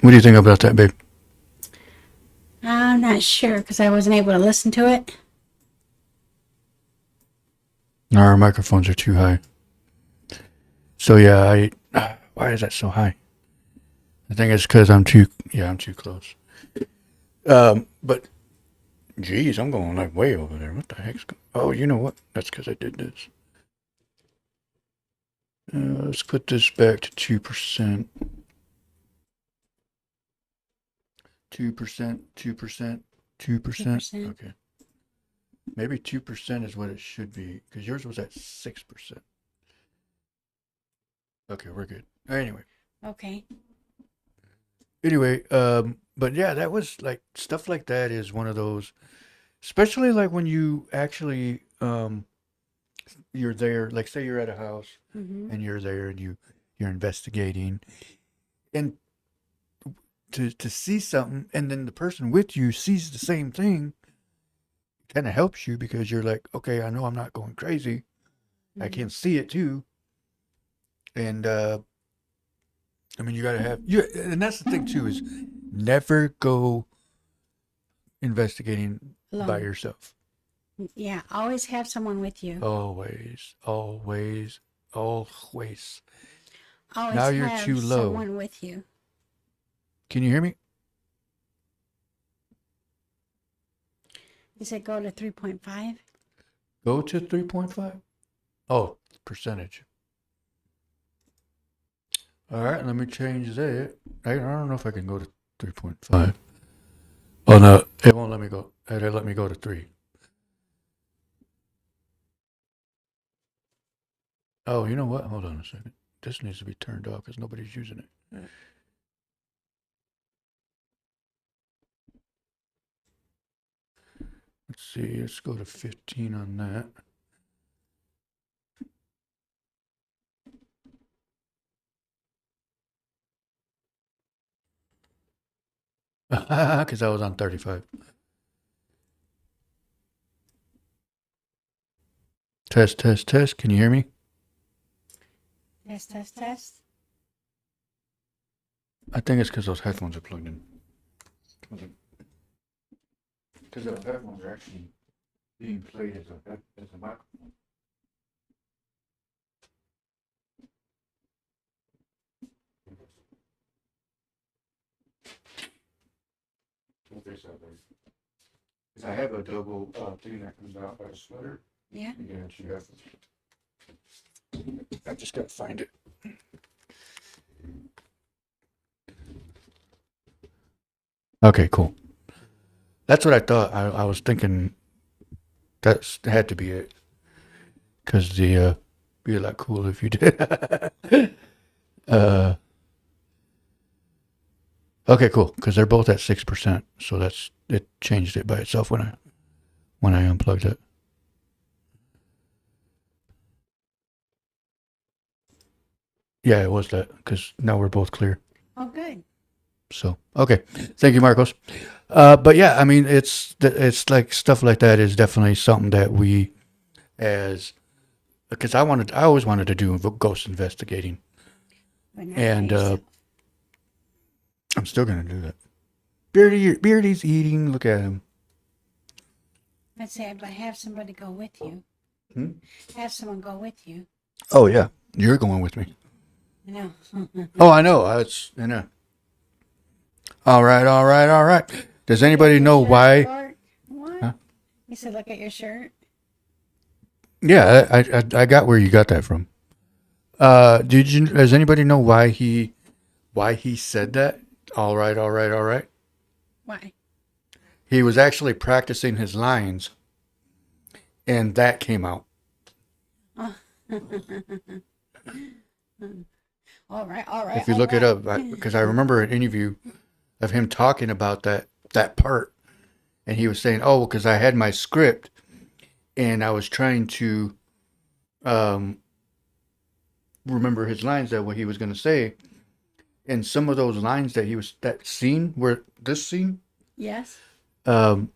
Speaker 2: What do you think about that, babe?
Speaker 3: I'm not sure because I wasn't able to listen to it.
Speaker 2: Our microphones are too high. So yeah, why is that so high? I think it's because I'm too close. But geez, I'm going like way over there. What the heck's oh, you know what? That's because I did this. Let's put this back to 2%. 2%, 2%, 2%. Okay. Maybe 2% is what it should be, because yours was at 6%. Okay, we're good. Anyway.
Speaker 3: Okay.
Speaker 2: Anyway, but yeah, that was like, stuff like that is one of those, especially like when you actually you're there, like say you're at a house
Speaker 3: Mm-hmm.
Speaker 2: and you're there and you're investigating, and to see something, and then the person with you sees the same thing, kind of helps you because you're like, okay, I know I'm not going crazy. I can see it too. And I mean, you gotta have you, and that's the thing too is never go investigating by
Speaker 3: Alone.
Speaker 2: yourself.
Speaker 3: Yeah, always have someone with you.
Speaker 2: Always, always, always.
Speaker 3: Always
Speaker 2: Now you're
Speaker 3: have
Speaker 2: too low.
Speaker 3: someone with you.
Speaker 2: Can you hear me?
Speaker 3: You said go to 3.5?
Speaker 2: Go to 3.5. Oh, percentage. All right, let me change that. I don't know if I can go to 3.5. Oh no, it won't let me go. It'll let me go to 3. Oh, you know what? Hold on a second. This needs to be turned off because nobody's using it. Let's see. Let's go to 15 on that. Because I was on 35. Test, test, test. Can you hear me?
Speaker 3: Test, test, test.
Speaker 2: I think it's because those headphones are plugged in. Because those headphones are actually being played as a microphone. Because I have a double thing that comes out by a sweater.
Speaker 3: Yeah.
Speaker 2: I just gotta find it. Okay, cool. That's what I thought. I was thinking that had to be it. Because the be a lot cooler if you did. Okay, cool. Because they're both at 6%, so it changed it by itself when I unplugged it. Yeah, it was that. Because now we're both clear.
Speaker 3: Oh, good.
Speaker 2: So okay, thank you, Marcos. But yeah, I mean, it's like stuff like that is definitely something that we, as because I always wanted to do ghost investigating, and I'm still gonna do that. Beardy's eating. Look at him.
Speaker 3: I'd say, but have somebody go with you. Have someone go with you.
Speaker 2: Oh yeah, you're going with me.
Speaker 3: No.
Speaker 2: Oh, I know. I know. All right. Does anybody know why?
Speaker 3: What?
Speaker 2: Huh?
Speaker 3: You said, look at your shirt.
Speaker 2: Yeah, I got where you got that from. Does anybody know why he said that? All right.
Speaker 3: Why?
Speaker 2: He was actually practicing his lines, and that came out.
Speaker 3: Oh. All right.
Speaker 2: If you look it up, because I remember an interview of him talking about that part, and he was saying, "Oh, because I had my script, and I was trying to remember his lines that what he was going to say, and some of those lines that scene where this scene."
Speaker 3: Yes.
Speaker 2: Have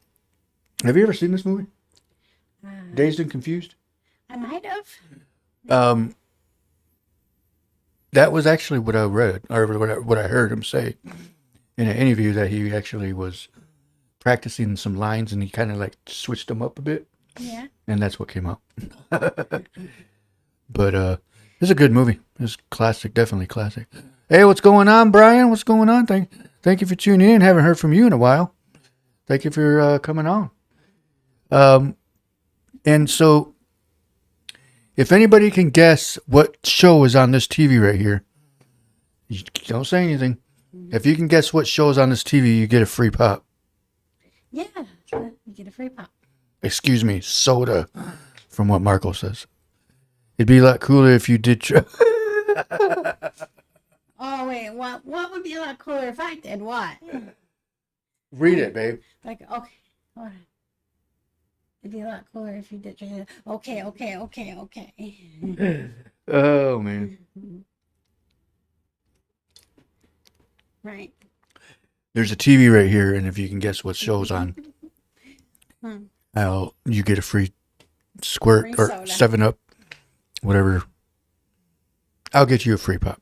Speaker 2: you ever seen this movie? Dazed and Confused?
Speaker 3: I might have.
Speaker 2: That was actually what I read, or what I heard him say in an interview, that he actually was practicing some lines and he kind of like switched them up a bit.
Speaker 3: Yeah.
Speaker 2: And that's what came out. But it's a good movie. It's classic, definitely classic. Hey, what's going on, Brian? What's going on? Thank you for tuning in. Haven't heard from you in a while. Thank you for coming on. And so, if anybody can guess what show is on this TV right here, you don't say anything. If you can guess what show is on this TV, you get a free pop.
Speaker 3: Yeah. You get a free pop.
Speaker 2: Excuse me, soda, from what Marco says. It'd be a lot cooler if you did try.
Speaker 3: Oh, wait. What would be a lot cooler if I did what?
Speaker 2: Read it, babe.
Speaker 3: Like, okay. Hold on. It'd be a lot cooler if you did. Okay.
Speaker 2: Oh man.
Speaker 3: Right.
Speaker 2: There's a TV right here, and if you can guess what show's on,
Speaker 3: Hmm.
Speaker 2: you get a free squirt
Speaker 3: Free
Speaker 2: or
Speaker 3: soda.
Speaker 2: 7-Up, whatever. I'll get you a free pop.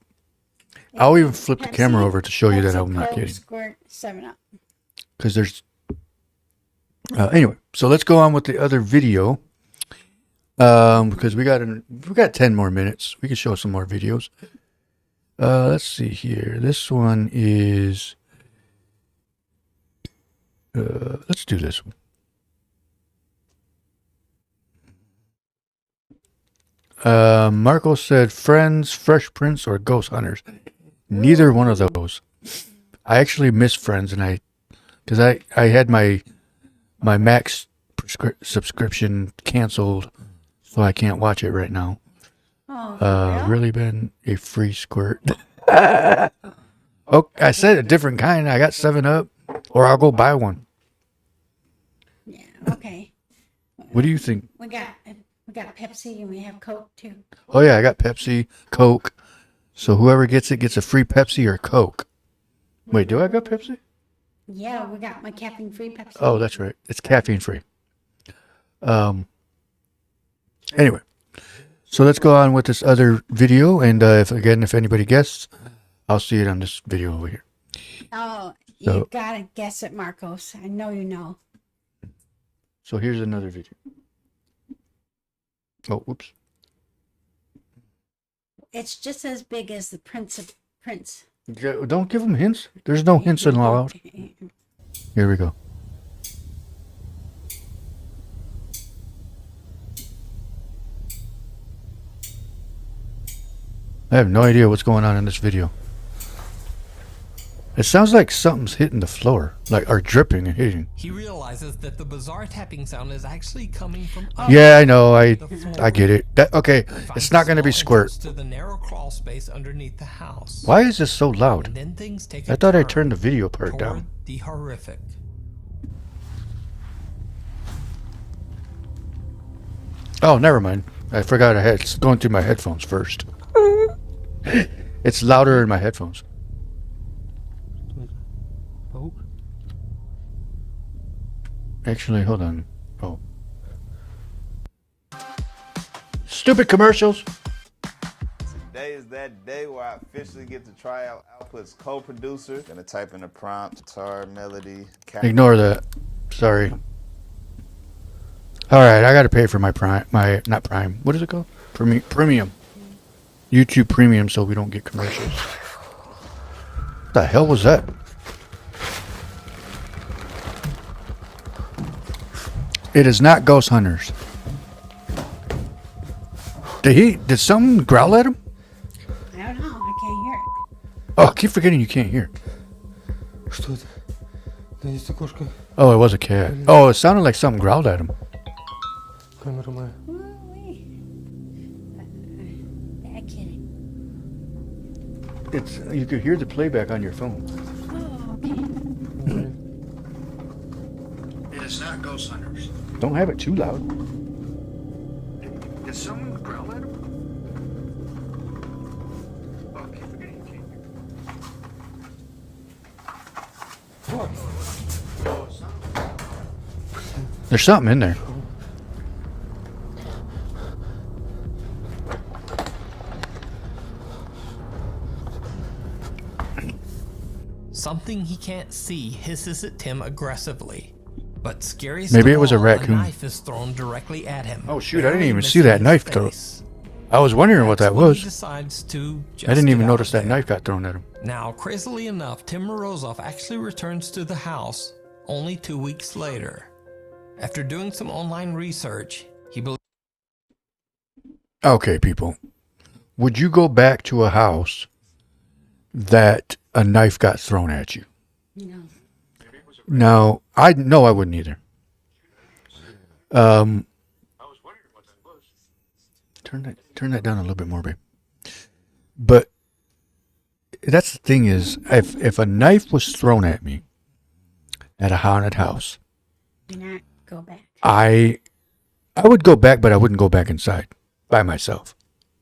Speaker 2: I'll even flip the camera over to show you that
Speaker 3: Pepsi,
Speaker 2: I'm not
Speaker 3: Coke,
Speaker 2: kidding.
Speaker 3: Squirt, 7-Up.
Speaker 2: Because there's anyway, so let's go on with the other video. Because we got 10 more minutes. We can show some more videos. Let's see here. This one is let's do this one. Marco said Friends, Fresh Prince, or Ghost Hunters. Neither one of those. I actually miss Friends, and because I had my Max subscription canceled, so I can't watch it right now.
Speaker 3: Oh,
Speaker 2: really been a free squirt. Oh, I said a different kind. I got 7-Up, or I'll go buy one.
Speaker 3: yeah. Okay.
Speaker 2: What do you think?
Speaker 3: We got Pepsi and we have Coke too.
Speaker 2: Oh yeah, I got Pepsi, Coke. So whoever gets it gets a free Pepsi or Coke. Wait, do I got Pepsi?
Speaker 3: Yeah, we got my caffeine-free Pepsi.
Speaker 2: Oh, that's right. It's caffeine free. Anyway, so let's go on with this other video, and if anybody guesses, I'll see it on this video over here.
Speaker 3: Oh, you gotta guess it, Marcos. I know you know.
Speaker 2: So here's another video. Oh, whoops.
Speaker 3: It's just as big as the Prince.
Speaker 2: Don't give them hints. There's no hints allowed. Here we go. I have no idea what's going on in this video. It sounds like something's hitting the floor, or dripping and hitting.
Speaker 4: He realizes that the bizarre tapping sound is actually coming from
Speaker 2: Yeah, I know. I get it. Okay, it's not going to be squirt.
Speaker 4: to the narrow crawl space underneath the house.
Speaker 2: Why is this so loud?
Speaker 4: And then things take
Speaker 2: I thought I turned the video part down.
Speaker 4: toward the horrific.
Speaker 2: Oh, never mind. I forgot it's going through my headphones first. It's louder in my headphones. Actually, hold on. Oh. Stupid commercials.
Speaker 12: Today is that day where I officially get to try out Output's co-producer. Gonna type in the prompt, guitar, melody.
Speaker 2: Ignore that. Sorry. Alright, I gotta pay for my Prime. Not Prime. What is it called? Premium. YouTube Premium, so we don't get commercials. What the hell was that? It is not Ghost Hunters. Did something growl at him?
Speaker 3: I don't know. I can't hear it.
Speaker 2: Oh, I keep forgetting you can't hear. Oh, it was a cat. Oh, it sounded like something growled at him.
Speaker 3: Bad kitty.
Speaker 2: You could hear the playback on your phone.
Speaker 3: Oh, okay.
Speaker 2: It is not Ghost Hunters. Don't have it too loud. Did someone growl at him? Oh, I keep forgetting you can't hear. There's something in there.
Speaker 4: Something he can't see hisses at Tim aggressively. But scary
Speaker 2: Maybe it was a raccoon.
Speaker 4: A knife is thrown directly at him.
Speaker 2: Oh shoot, I didn't even see that knife throw. I was wondering what that was.
Speaker 4: He decides to
Speaker 2: I didn't even notice that knife got thrown at him.
Speaker 4: Now, crazily enough, Tim Morozov actually returns to the house only 2 weeks later. After doing some online research, he believes...
Speaker 2: Okay, people. Would you go back to a house that a knife got thrown at you?
Speaker 3: No.
Speaker 2: No, I wouldn't either. I was wondering what that was. Turn that down a little bit more, babe. But that's the thing is, if a knife was thrown at me at a haunted house,
Speaker 3: Do not go back.
Speaker 2: I I would go back, but I wouldn't go back inside by myself.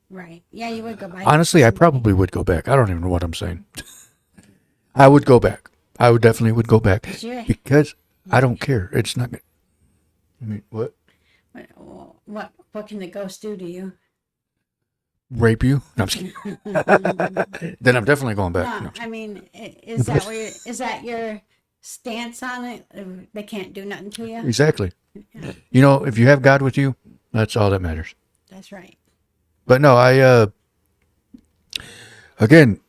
Speaker 3: Right. Yeah, you would go back.
Speaker 2: Honestly, I probably would go back. I don't even know what I'm saying. I would go back. I would definitely would go back because I don't care. It's not. I mean, what?
Speaker 3: What can the ghost do to you?
Speaker 2: Rape you? No, I'm just kidding. Then I'm definitely going back.
Speaker 3: No, I mean, is that your stance on it? They can't do nothing to you.
Speaker 2: Exactly. Yeah. You know, if you have God with you, that's all that matters.
Speaker 3: That's right.
Speaker 2: But no, I again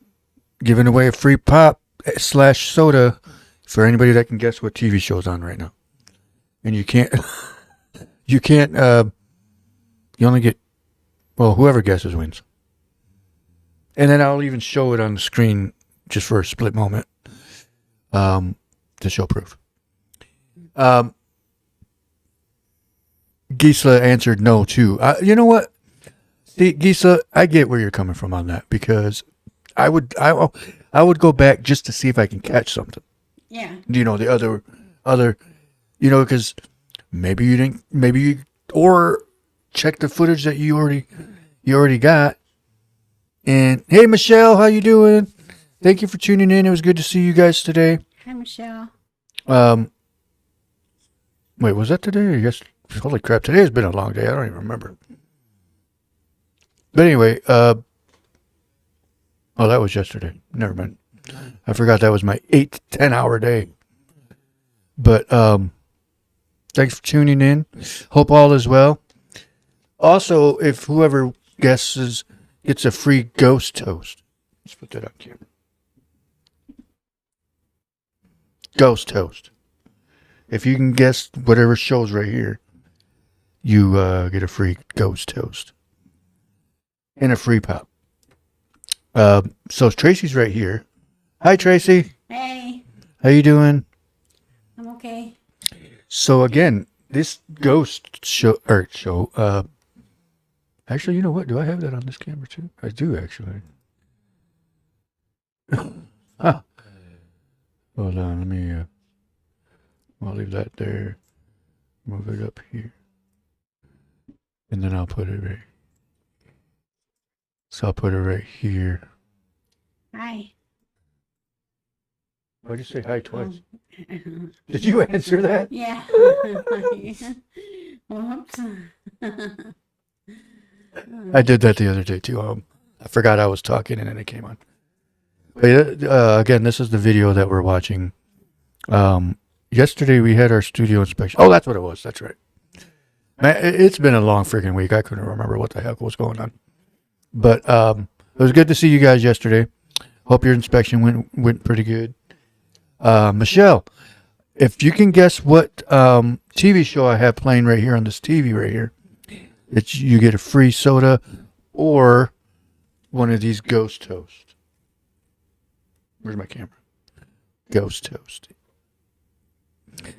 Speaker 2: giving away a free pop / soda for anybody that can guess what TV show's on right now. And you can't you only get, well, whoever guesses wins. And then I'll even show it on the screen just for a split moment to show proof. Gisela answered no too. You know what? See, Gisela, I get where you're coming from on that, because I would go back just to see if I can catch something.
Speaker 3: Yeah.
Speaker 2: You know, the other, you know, because maybe you didn't, or check the footage that you already got. And hey, Michelle, how you doing? Thank you for tuning in. It was good to see you guys today.
Speaker 3: Hi, Michelle.
Speaker 2: Wait, was that today or yesterday? Holy crap, today has been a long day. I don't even remember. But anyway, oh, that was yesterday. Never mind. I forgot that was my 8 to 10 hour day. But thanks for tuning in. Hope all is well. Also, if whoever guesses gets a free ghost toast. Let's put that on camera. Ghost toast. If you can guess whatever shows right here, you get a free ghost toast. And a free pop. So Tracy's right here. Hi, Tracy.
Speaker 3: Hey.
Speaker 2: How you doing?
Speaker 3: I'm okay.
Speaker 2: So again, this ghost show. Actually, you know what? Do I have that on this camera too? I do actually. Hold on. Let me. I'll leave that there. Move it up here, and then I'll put it right. So I'll put it right here.
Speaker 3: Hi.
Speaker 2: Why'd you say hi twice? Did you answer that?
Speaker 3: Yeah. Whoops.
Speaker 2: I did that the other day too. I forgot I was talking and then it came on. But, again, this is the video that we're watching. Yesterday we had our studio inspection. Oh, that's what it was. That's right. Man, it's been a long freaking week. I couldn't remember what the heck was going on. But it was good to see you guys yesterday. Hope your inspection went pretty good. Michelle, if you can guess what TV show I have playing right here on this TV right here, you get a free soda or one of these ghost toast. Where's my camera? Ghost toast.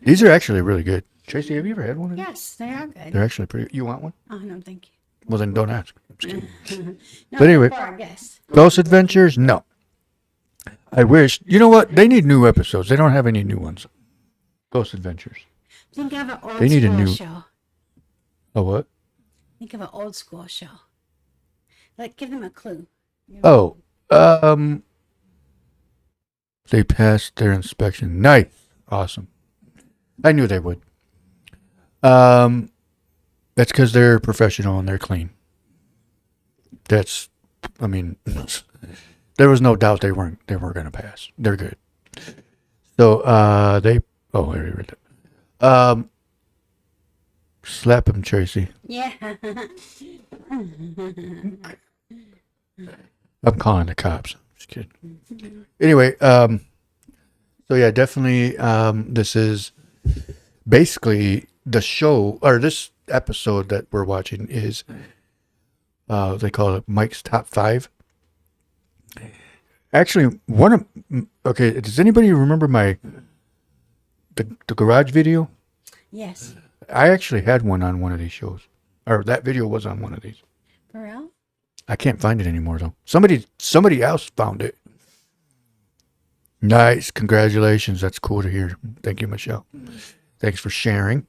Speaker 2: These are actually really good. Tracy, have you ever had one of these?
Speaker 3: Yes, they are good.
Speaker 2: They're actually pretty. You want one?
Speaker 3: Oh, no, thank you.
Speaker 2: Well, then don't ask. I'm just kidding.
Speaker 3: No,
Speaker 2: but anyway,
Speaker 3: before, I guess.
Speaker 2: Ghost Adventures? No. I wish. You know what? They need new episodes. They don't have any new ones. Ghost Adventures.
Speaker 3: Think of an old
Speaker 2: they need
Speaker 3: school
Speaker 2: a new
Speaker 3: show.
Speaker 2: A what?
Speaker 3: Think of an old school show. Like, give them a clue.
Speaker 2: Oh, they passed their inspection. Nice. Awesome. I knew they would. That's because they're professional and they're clean. I mean, there was no doubt they weren't going to pass. They're good. So, I already read that. Slap him, Tracy.
Speaker 3: Yeah.
Speaker 2: I'm calling the cops. Just kidding. Anyway, so yeah, definitely, this is basically the show, or this episode that we're watching is, they call it Mike's Top 5. Actually, okay, does anybody remember the garage video?
Speaker 3: Yes.
Speaker 2: I actually had one on one of these shows. Or that video was on one of these.
Speaker 3: For real?
Speaker 2: I can't find it anymore, though. Somebody else found it. Nice. Congratulations. That's cool to hear. Thank you, Michelle. Thanks for sharing.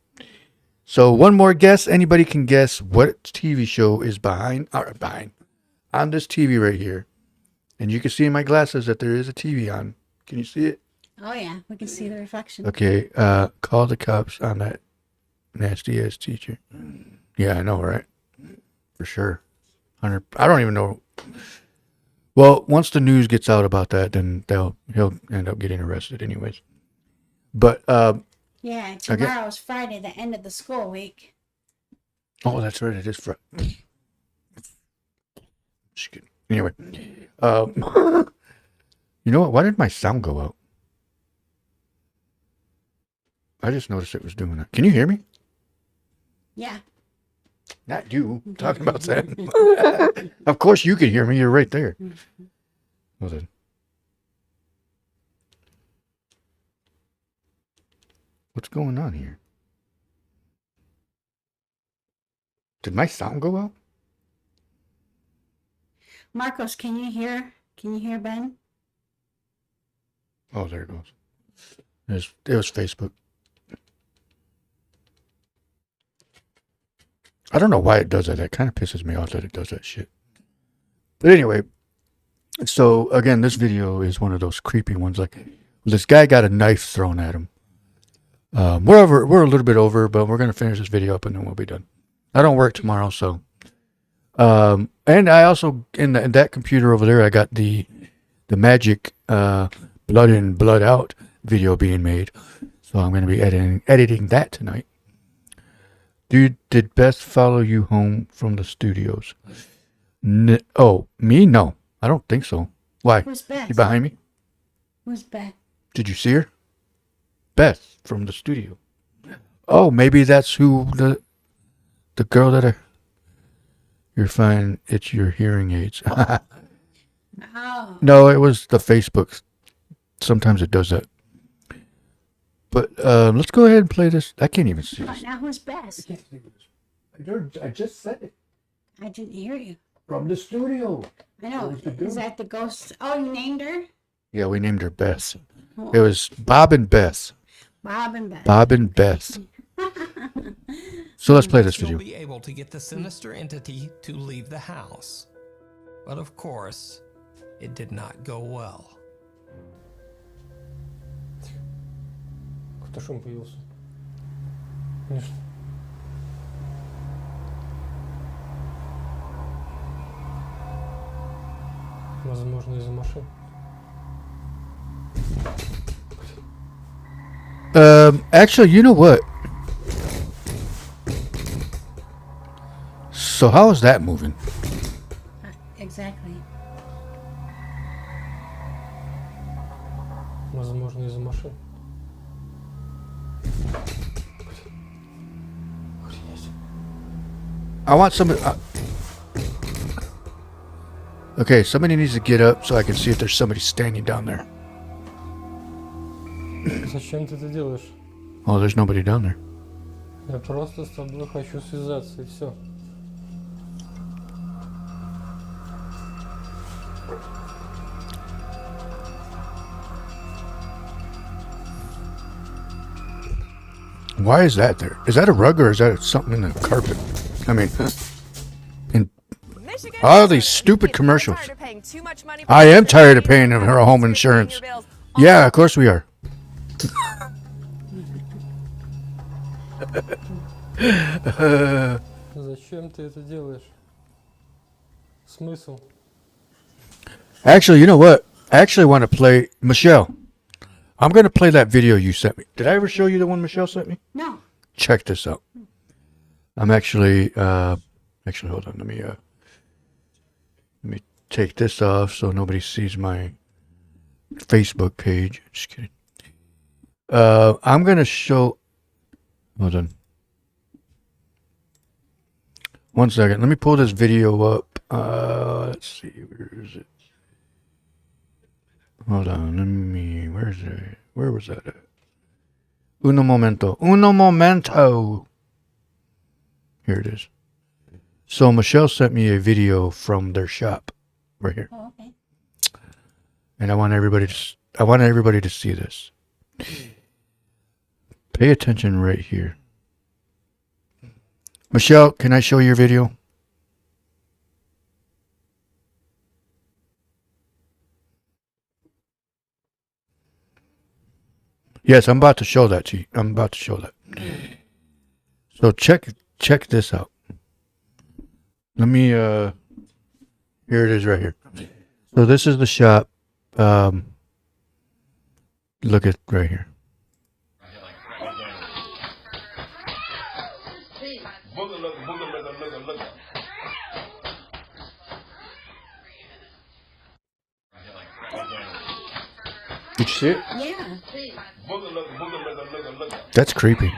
Speaker 2: So one more guess. Anybody can guess what TV show is behind on this TV right here. And you can see in my glasses that there is a TV on. Can you see it?
Speaker 3: Oh yeah, we can see the reflection.
Speaker 2: Okay, call the cops on that nasty ass teacher. Yeah, I know, right? For sure. I don't even know. Well, once the news gets out about that, then he'll end up getting arrested anyways. But
Speaker 3: yeah, tomorrow's Friday, the end of the school week.
Speaker 2: Oh, that's right. It is Friday. Just kidding. Anyway, you know what? Why did my sound go out? I just noticed it was doing that. Can you hear me?
Speaker 3: Yeah.
Speaker 2: Not you. I'm talking about that. Of course you can hear me. You're right there. Well then. What's going on here? Did my sound go out?
Speaker 3: Marcos, can you hear? Can you hear Ben?
Speaker 2: Oh, there it goes. It was Facebook. I don't know why it does that. That kind of pisses me off that it does that shit. But anyway, so again, this video is one of those creepy ones. Like, this guy got a knife thrown at him. We're a little bit over, but we're gonna finish this video up and then we'll be done. I don't work tomorrow, so. And I also in that computer over there, I got the magic blood in, blood out video being made. So I'm gonna be editing that tonight. Dude, did Beth follow you home from the studios? Oh, me? No, I don't think so. Why?
Speaker 3: Who's Beth?
Speaker 2: You behind me?
Speaker 3: Who's Beth?
Speaker 2: Did you see her? Beth from the studio. Oh, maybe that's who the girl that you're fine. It's your hearing aids.
Speaker 3: Oh.
Speaker 2: No, it was the Facebook. Sometimes it does that. But let's go ahead and play this. I can't even see this.
Speaker 3: Now who's Beth?
Speaker 2: I just said it.
Speaker 3: I didn't hear you.
Speaker 2: From the studio.
Speaker 3: I know. Is that the ghost? Oh, you named her?
Speaker 2: Yeah, we named her Beth.
Speaker 3: Oh.
Speaker 2: It was Bob and Beth.
Speaker 3: Bob and Beth.
Speaker 2: Bob and Beth. So let's play this video.
Speaker 4: You'll be able to get the sinister entity to leave the house. But of course, it did not go well.
Speaker 13: Какой-то шум появился. Конечно. Возможно, из-за машин.
Speaker 2: Actually, you know what? So how is that moving?
Speaker 3: Exactly.
Speaker 13: Возможно, из-за машин.
Speaker 2: I want somebody. Okay, somebody needs to get up so I can see if there's somebody standing down there.
Speaker 13: Зачем ты это делаешь?
Speaker 2: Oh, there's nobody down there.
Speaker 13: Я просто с тобой хочу связаться и все.
Speaker 2: Why is that there? Is that a rug or is that something in the carpet? I mean, in all these stupid commercials. I am tired of paying her home insurance. Yeah, of course we are.
Speaker 13: Зачем ты это делаешь? Смысл?
Speaker 2: Actually, you know what? I actually want to play Michelle. I'm going to play that video you sent me. Did I ever show you the one Michelle sent me?
Speaker 3: No.
Speaker 2: Check this out. I'm actually hold on. Let me take this off so nobody sees my Facebook page. Just kidding. I'm going to show, hold on. 1 second. Let me pull this video up. Let's see. Where is it? Hold on. Where is it? Where was that at? Uno momento. Here it is. So Michelle sent me a video from their shop right here.
Speaker 3: Oh, okay.
Speaker 2: And I want everybody to see this. Pay attention right here. Michelle, can I show your video? Yes, I'm about to show that to you. I'm about to show that. So check this out. Let me here it is right here. So this is the shop. Look at right here. Did you see it?
Speaker 3: Yeah.
Speaker 2: That's creepy.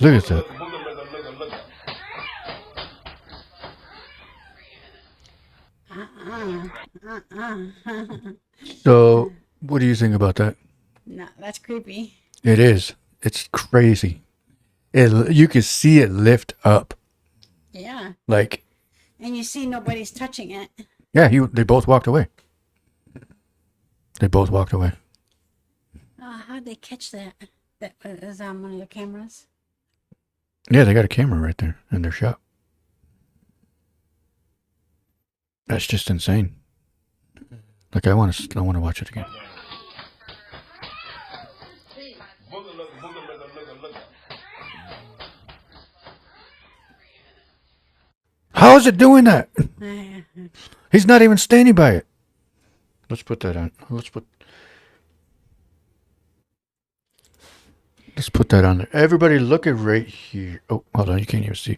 Speaker 2: Look at that. So, what do you think about that?
Speaker 3: No, that's creepy.
Speaker 2: It is. It's crazy. You can see it lift up.
Speaker 3: Yeah.
Speaker 2: Like.
Speaker 3: And you see nobody's touching it.
Speaker 2: Yeah, they both walked away. They both walked away.
Speaker 3: How'd they catch that? That was on one of the cameras?
Speaker 2: Yeah, they got a camera right there in their shop. That's just insane. Like, I want to watch it again. How is it doing that? He's not even standing by it. Let's put that on. Let's put that on there. Everybody look at right here. Oh, hold on. You can't even see.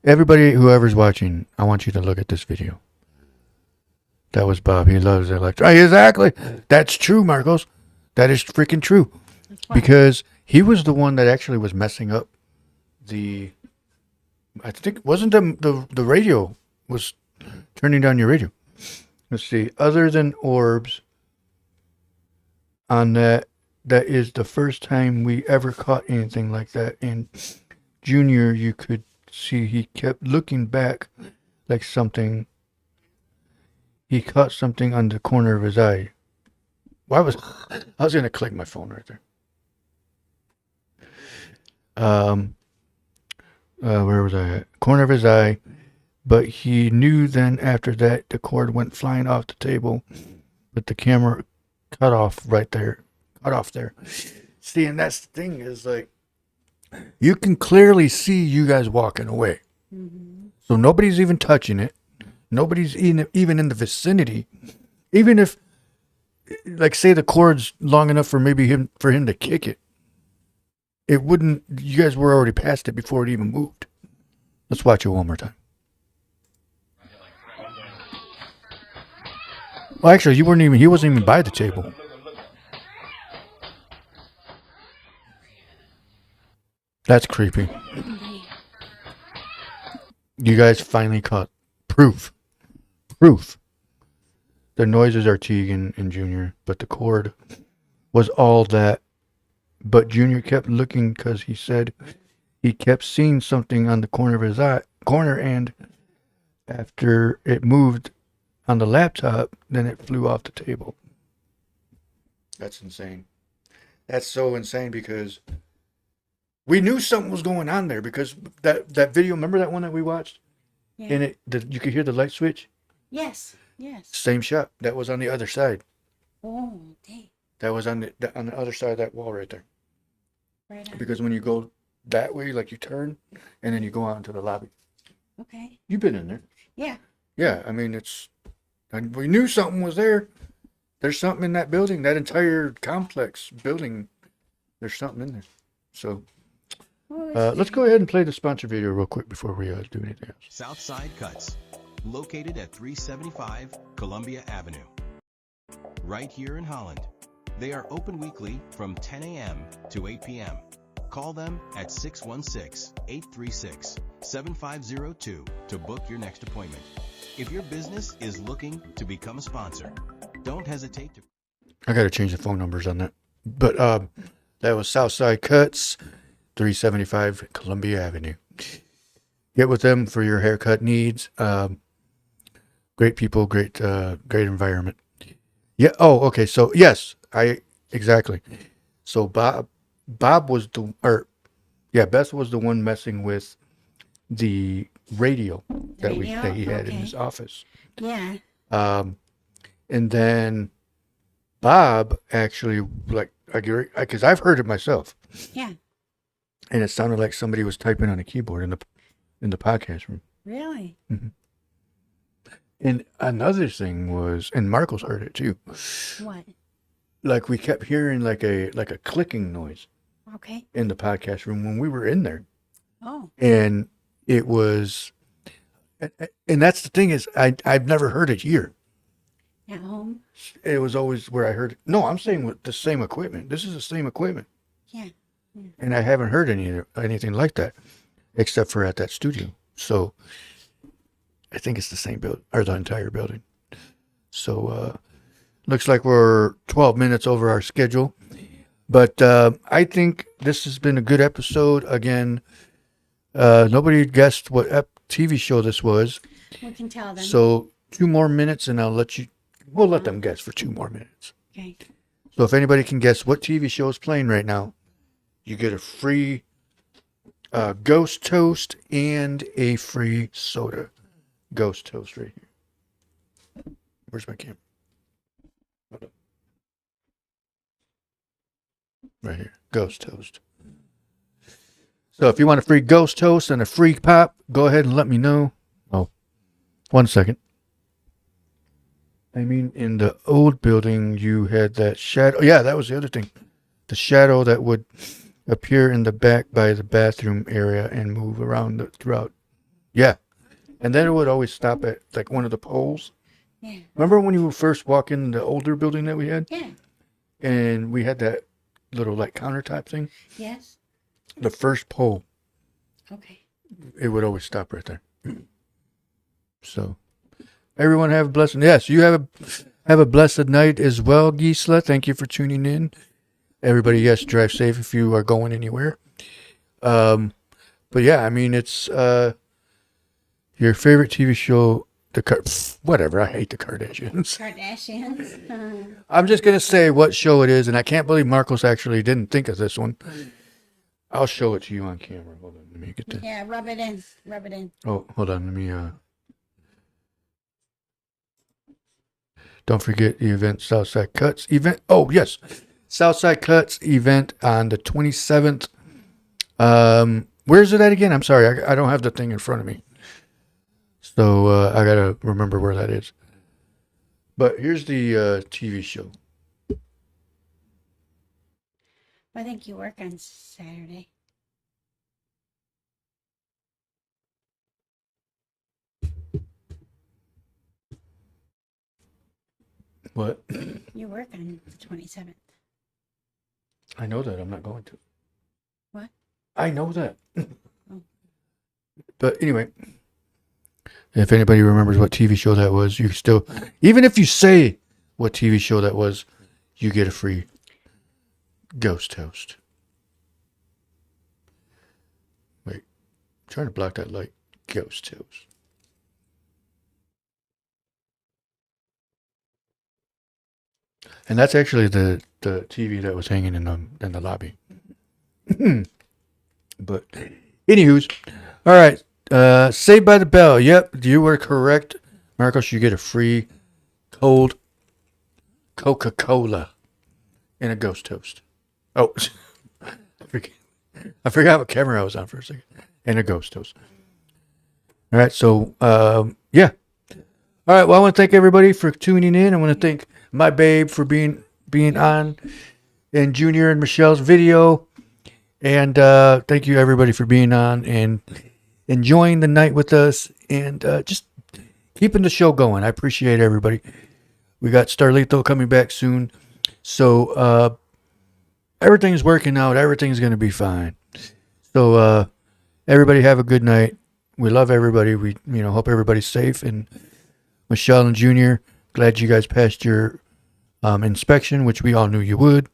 Speaker 2: Everybody, whoever's watching, I want you to look at this video. That was Bob. He loves electronics. Exactly. That's true, Marcos. That is freaking true. Because he was the one that actually was messing up the... I think, wasn't the radio was turning down your radio. Let's see. Other than orbs on that is the first time we ever caught anything like that. In Junior, you could see he kept looking back like something. He caught something on the corner of his eye. I was going to click my phone right there. Where was I at? Corner of his eye. But he knew then after that the cord went flying off the table. But the camera cut off right there. Cut off there. See, and that's the thing is like, you can clearly see you guys walking away. Mm-hmm. So nobody's even touching it. Nobody's even in the vicinity. Even if, like, say the cord's long enough for him to kick it. It wouldn't, you guys were already past it before it even moved. Let's watch it one more time. Well, actually, he wasn't even by the table. That's creepy. You guys finally caught proof. The noises are Tegan and Junior, but the cord was all that. But Junior kept looking because he said he kept seeing something on the corner of his eye, and after it moved on the laptop, then it flew off the table. That's insane. That's so insane because we knew something was going on there because that video, remember that one that we watched? Yeah. And you could hear the light switch?
Speaker 3: Yes.
Speaker 2: Same shot. That was on the other side.
Speaker 3: Oh, dang.
Speaker 2: That was on the other side of that wall right there.
Speaker 3: Right on.
Speaker 2: Because when you go that way, like you turn, and then you go out into the lobby.
Speaker 3: Okay.
Speaker 2: You've been in there.
Speaker 3: Yeah.
Speaker 2: Yeah, I mean, we knew something was there. There's something in that building, that entire complex building. There's something in there. So, let's go ahead and play the sponsor video real quick before we do anything else.
Speaker 1: Southside Cuts, located at 375 Columbia Avenue, right here in Holland. They are open weekly from 10 a.m. to 8 p.m. Call them at 616-836-7502 to book your next appointment. If your business is looking to become a sponsor, don't hesitate to...
Speaker 2: I got to change the phone numbers on that. But that was Southside Cuts, 375 Columbia Avenue. Get with them for your haircut needs. Great people, great environment. Yeah. Oh, okay. So yes, exactly. So Bob was Beth was the one messing with the radio that he had in his office.
Speaker 3: Yeah.
Speaker 2: And then Bob actually, like, because I've heard it myself.
Speaker 3: Yeah.
Speaker 2: And it sounded like somebody was typing on a keyboard in the podcast room.
Speaker 3: Really?
Speaker 2: Mm-hmm. And another thing was, and Marcos heard it too.
Speaker 3: What?
Speaker 2: Like, we kept hearing like a clicking noise.
Speaker 3: Okay.
Speaker 2: In the podcast room when we were in there.
Speaker 3: Oh.
Speaker 2: And it was, and that's the thing is, I've never heard it here.
Speaker 3: At home?
Speaker 2: It was always where I heard it. No, I'm saying with the same equipment. This is the same equipment.
Speaker 3: Yeah.
Speaker 2: And I haven't heard anything like that, except for at that studio. So I think it's the same build, or the entire building. So looks like we're 12 minutes over our schedule. But I think this has been a good episode. Again, nobody guessed what TV show this was.
Speaker 3: We can tell them.
Speaker 2: So 2 more minutes, and we'll let them guess for 2 more minutes.
Speaker 3: Okay.
Speaker 2: So if anybody can guess what TV show is playing right now, you get a free Ghost Toast and a free soda. Ghost Toast right here. Where's my camera? Hold up. Right here. Ghost Toast. So if you want a free Ghost Toast and a free pop, go ahead and let me know. Oh, 1 second. I mean, in the old building, you had that shadow. Yeah, that was the other thing. The shadow that would appear in the back by the bathroom area and move around throughout. Yeah. And then it would always stop at like one of the poles.
Speaker 3: Yeah.
Speaker 2: Remember when you first walk in the older building that we had?
Speaker 3: Yeah.
Speaker 2: And we had that little like countertop thing?
Speaker 3: Yes.
Speaker 2: The first pole.
Speaker 3: Okay.
Speaker 2: It would always stop right there. So everyone have a blessed, yes, you have a blessed night as well, Gisela. Thank you for tuning in. Everybody, yes, drive safe if you are going anywhere. But yeah, I mean, it's your favorite TV show, whatever, I hate the Kardashians.
Speaker 3: Kardashians.
Speaker 2: I'm just going to say what show it is, and I can't believe Marcos actually didn't think of this one. I'll show it to you on camera. Hold on, let me get this.
Speaker 3: Yeah, rub it in. Rub it in.
Speaker 2: Oh, hold on, let me, don't forget the event, Southside Cuts event. Oh, yes. Southside Cuts event on the 27th. Where's it at again? I'm sorry, I don't have the thing in front of me. So I got to remember where that is. But here's the TV show.
Speaker 3: I think you work on Saturday.
Speaker 2: What?
Speaker 3: You work on the 27th.
Speaker 2: I know that. I'm not going to.
Speaker 3: What?
Speaker 2: I know that.
Speaker 3: Oh.
Speaker 2: But anyway, if anybody remembers what TV show that was, you still, even if you say what TV show that was, you get a free Ghost Toast. Wait, I'm trying to block that light. Ghost Toast. And that's actually the TV that was hanging in the lobby. But, anywho's, all right. Saved by the Bell. Yep, you were correct, Marcos. You get a free cold Coca-Cola and a Ghost Toast. Oh, I forgot what camera I was on for a second. And a Ghost Toast. All right, so yeah. All right, well, I want to thank everybody for tuning in. I want to thank my babe for being on, and Junior and Michelle's video. And thank you, everybody, for being on and enjoying the night with us and just keeping the show going. I appreciate everybody. We got Starlito coming back soon. So everything's working out. Everything's going to be fine. So everybody have a good night. We love everybody. We hope everybody's safe. And Michelle and Junior, glad you guys passed your inspection, which we all knew you would.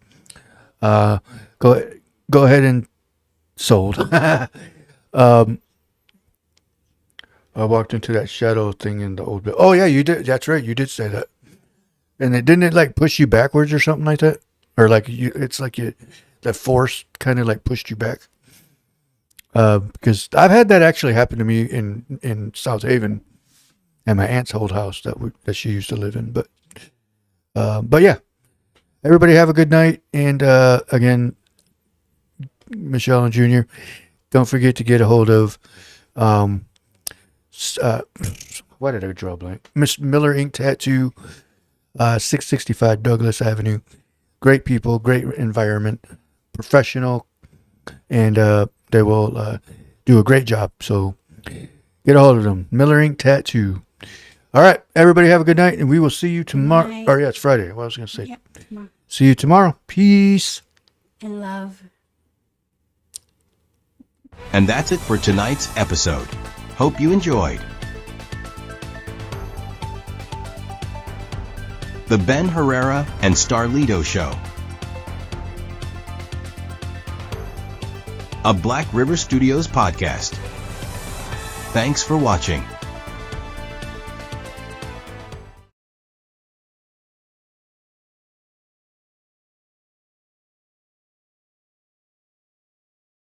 Speaker 2: Go ahead and sold. I walked into that shadow thing in the old building. Oh yeah, you did. That's right. You did say that. And it didn't like push you backwards or something like that? Or like it's like the force kind of like pushed you back? Because I've had that actually happen to me in South Haven at my aunt's old house that she used to live in. But yeah, everybody have a good night. And again, Michelle and Junior, don't forget to get a hold of why did I draw a blank? Miss Miller Ink Tattoo, 665 Douglas Avenue. Great people, great environment, professional, and they will do a great job. So get a hold of them. Miller Ink Tattoo. All right, everybody have a good night, and we will see you tomorrow. Or yeah, it's Friday. What I was going to say.
Speaker 3: Yep, tomorrow.
Speaker 2: See you tomorrow. Peace.
Speaker 3: And love.
Speaker 1: And that's it for tonight's episode. Hope you enjoyed. The Ben Herrera and Starlito Show. A Black River Studios podcast. Thanks for watching.